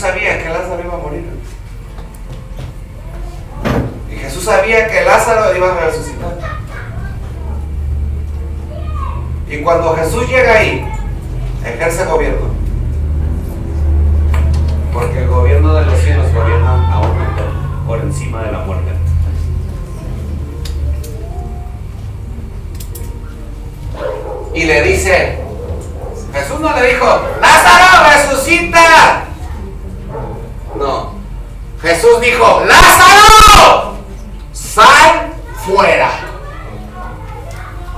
B: sabía que Lázaro iba a morir. Y Jesús sabía que Lázaro iba a resucitar. Y cuando Jesús llega ahí, ejerce gobierno. Porque el gobierno de los cielos gobierna aún por encima de la muerte. Y le dice, Jesús no le dijo, ¡Lázaro, resucita! No. Jesús dijo, ¡Lázaro, sal fuera!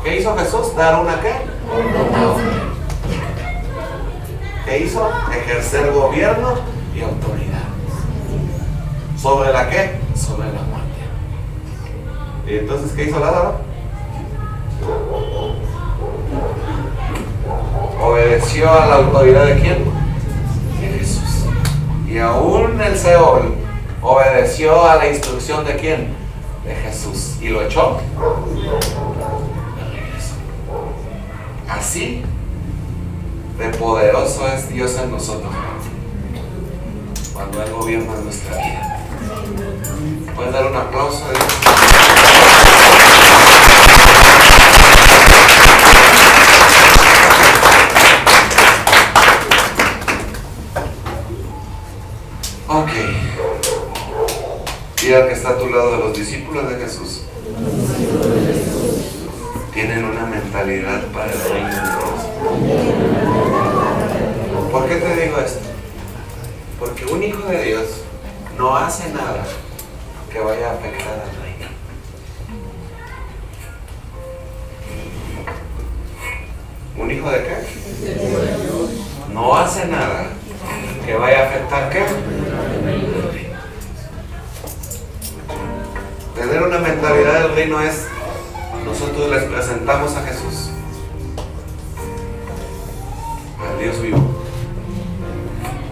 B: ¿Qué hizo Jesús? ¿Dar una qué? ¿Qué hizo? Ejercer gobierno y autoridad. ¿Sobre la qué? Sobre la muerte. ¿Y entonces qué hizo Lázaro? Obedeció a la autoridad de quién? De Jesús. Y aún el Seol obedeció a la instrucción de quién? De Jesús. Y lo echó de regreso. Así de poderoso es Dios en nosotros cuando Él gobierna nuestra vida. ¿Puedes dar un aplauso a Dios? Ok. Y al que está a tu lado, de los discípulos de Jesús, tienen una mentalidad para el reino de Dios. ¿Por qué te digo esto? Porque un hijo de Dios no hace nada que vaya a afectar al reino. ¿Un hijo de qué? No hace nada que vaya a afectar ¿qué? Tener una mentalidad del reino es, nosotros les presentamos a Jesús, al Dios vivo,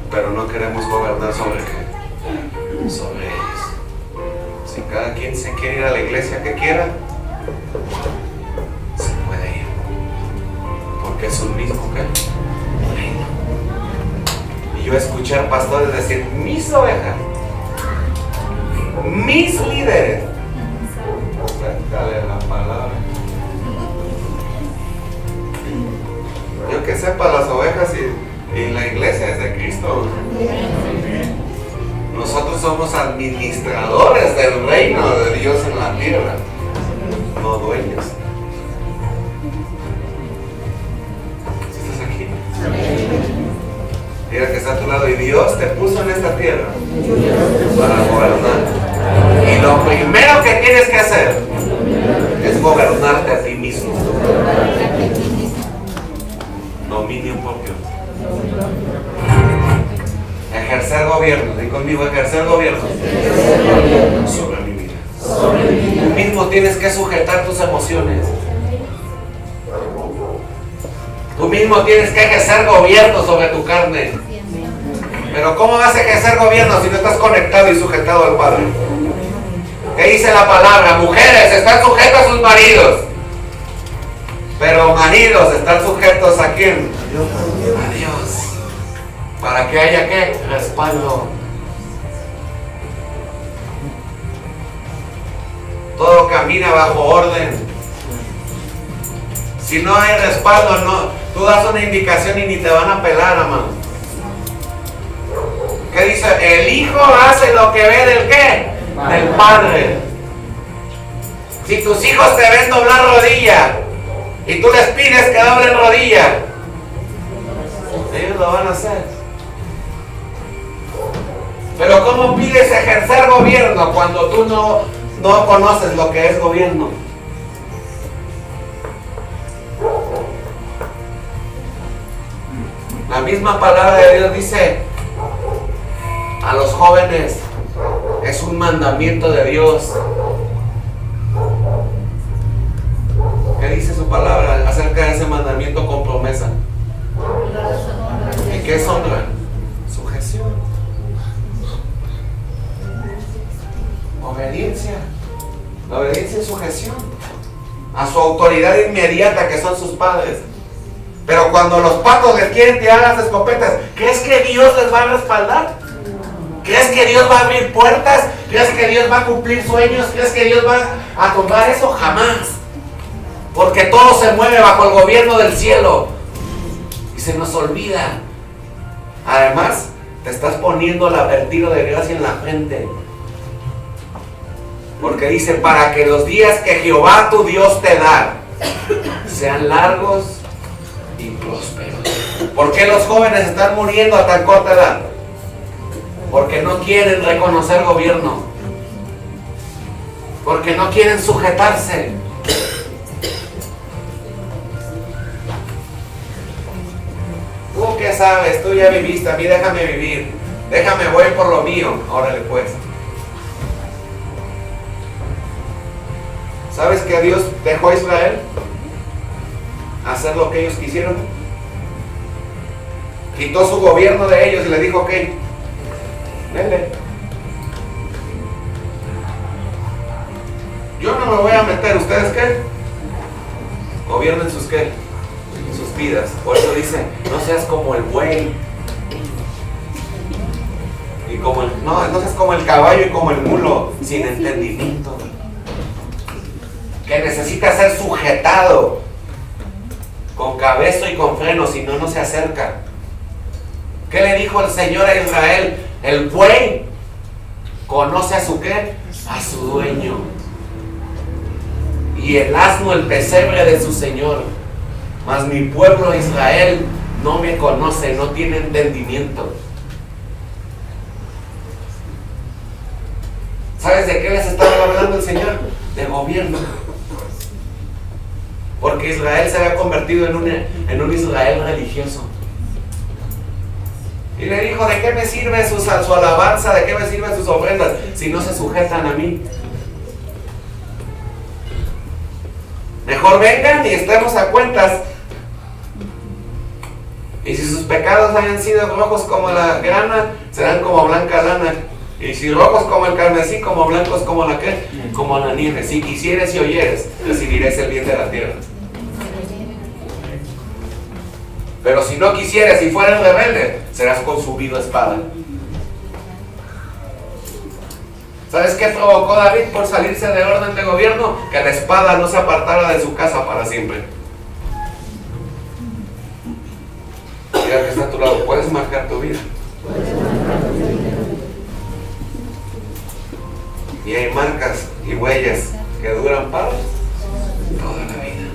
B: pero no queremos gobernar sobre qué, sobre ellos. Si cada quien se quiere ir a la iglesia que quiera, se puede ir, porque es un mismo ¿qué? Reino. Y yo escuché a pastores decir, mis ovejas, mis líderes, dale la palabra. Yo que sepa, las ovejas y la iglesia es de Cristo. Nosotros somos administradores del reino de Dios en la tierra, no dueños. ¿Estás aquí? Mira que está a tu lado y Dios te puso en esta tierra para gobernar. Y lo primero que tienes que hacer es gobernarte a ti mismo. Dominio propio. Ejercer gobierno. Di conmigo, ejercer gobierno sobre mi vida. Tú mismo tienes que sujetar tus emociones. Tú mismo tienes que ejercer gobierno sobre tu carne. Pero ¿cómo vas a ejercer gobierno si no estás conectado y sujetado al Padre? ¿Qué dice la palabra? Mujeres están sujetas a sus maridos, pero maridos están sujetos ¿a quién? A Dios. Para que haya ¿qué? Respaldo. Todo camina bajo orden. Si no hay respaldo, no, tú das una indicación y ni te van a pelar, hermano. ¿Qué dice? El hijo hace lo que ve del ¿qué? Del Padre. Si tus hijos te ven doblar rodilla y tú les pides que doblen rodilla, ellos lo van a hacer. Pero ¿cómo pides ejercer gobierno cuando tú no conoces lo que es gobierno? La misma palabra de Dios dice a los jóvenes, es un mandamiento de Dios. ¿Qué dice su palabra acerca de ese mandamiento con promesa? ¿Y qué es honra? Sujeción. Obediencia. La obediencia es sujeción a su autoridad inmediata, que son sus padres. Pero cuando los patos les quieren tirar las escopetas, ¿crees que Dios les va a respaldar? ¿Crees que Dios va a abrir puertas? ¿Crees que Dios va a cumplir sueños? ¿Crees que Dios va a tomar eso? Jamás. Porque todo se mueve bajo el gobierno del cielo. Y se nos olvida. Además, te estás poniendo el apertido de gracia en la frente. Porque dice, para que los días que Jehová tu Dios te da sean largos y prósperos. ¿Por qué los jóvenes están muriendo a tan corta edad? Porque no quieren reconocer gobierno. Porque no quieren sujetarse. ¿Tú qué sabes? Tú ya viviste, a mí déjame vivir. Déjame, voy por lo mío. Órale pues. ¿Sabes que Dios dejó a Israel hacer lo que ellos quisieron? Quitó su gobierno de ellos y le dijo, ok, denle. Yo no me voy a meter, ¿ustedes qué? Gobiernen sus qué, sus vidas. Por eso dice, no seas como el buey. Y como el, no seas como el caballo y como el mulo, sin entendimiento. Que necesita ser sujetado con cabezo y con freno, si no, no se acerca. ¿Qué le dijo el Señor a Israel? El buey conoce a su qué, a su dueño, y el asno el pesebre de su señor. Mas mi pueblo Israel no me conoce, no tiene entendimiento. ¿Sabes de qué les estaba hablando el Señor? De gobierno. Porque Israel se había convertido en un Israel religioso. Y le dijo, ¿de qué me sirve su alabanza? ¿De qué me sirven sus ofrendas si no se sujetan a mí? Mejor vengan y estemos a cuentas. Y si sus pecados hayan sido rojos como la grana, serán como blanca lana. Y si rojos como el carmesí, como blancos como la ¿qué? Como la nieve. Si quisieres y oyeres, recibirás el bien de la tierra. Pero si no quisieres y fueres rebelde, serás consumido a espada. ¿Sabes qué provocó David por salirse de orden de gobierno? Que la espada no se apartara de su casa para siempre. Mira que está a tu lado, puedes marcar tu vida. Y hay marcas y huellas que duran para toda la vida.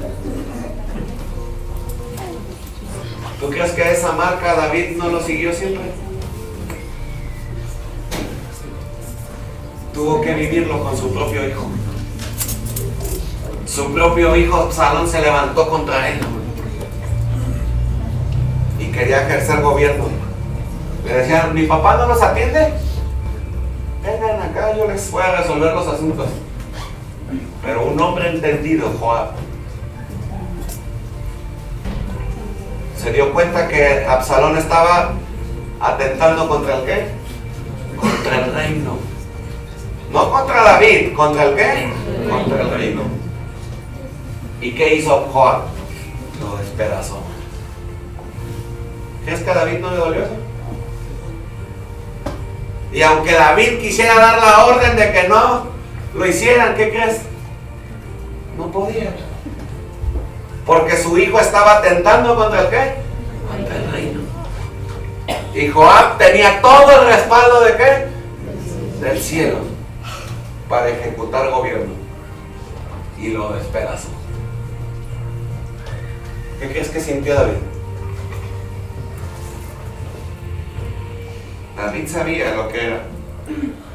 B: ¿Tú crees que esa marca David no lo siguió siempre? Tuvo que vivirlo con su propio hijo. Su propio hijo Absalón se levantó contra él y quería ejercer gobierno. Le decían, ¿mi papá no los atiende? Vengan acá, yo les voy a resolver los asuntos. Pero un hombre entendido, Joab, se dio cuenta que Absalón estaba atentando contra el ¿qué? Contra el reino. No contra David, ¿contra el qué? Contra el reino. ¿Y qué hizo Joab? Lo despedazó. ¿Crees que a David no le dolió eso? Y aunque David quisiera dar la orden de que no lo hicieran, ¿qué crees? No podía. Porque su hijo estaba atentando contra el ¿qué? Contra el reino. Y Joab tenía todo el respaldo de ¿qué? Del cielo para ejecutar gobierno. Y lo despedazó. ¿Qué crees que sintió David? David sabía lo que era.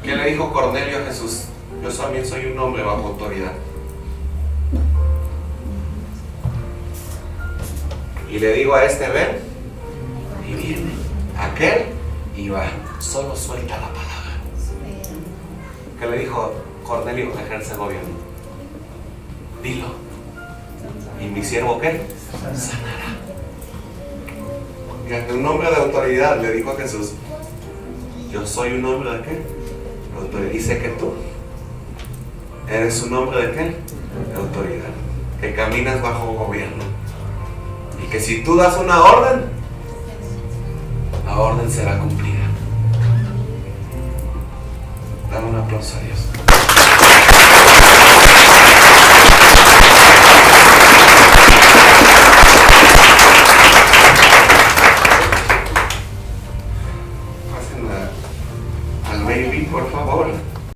B: ¿Qué le dijo Cornelio a Jesús? Yo también soy un hombre bajo autoridad. Y le digo a este, ven, y viene. Aquel, y va. Solo suelta la palabra. ¿Qué le dijo Cornelio? Ejerce gobierno. Dilo. ¿Y mi siervo qué? Sanará. Y ante un hombre de autoridad le dijo a Jesús, yo soy un hombre de qué? De autoridad. Y sé que tú eres un hombre de qué? De autoridad. Que caminas bajo gobierno. Y que si tú das una orden, la orden será cumplida. Alabamos a Dios.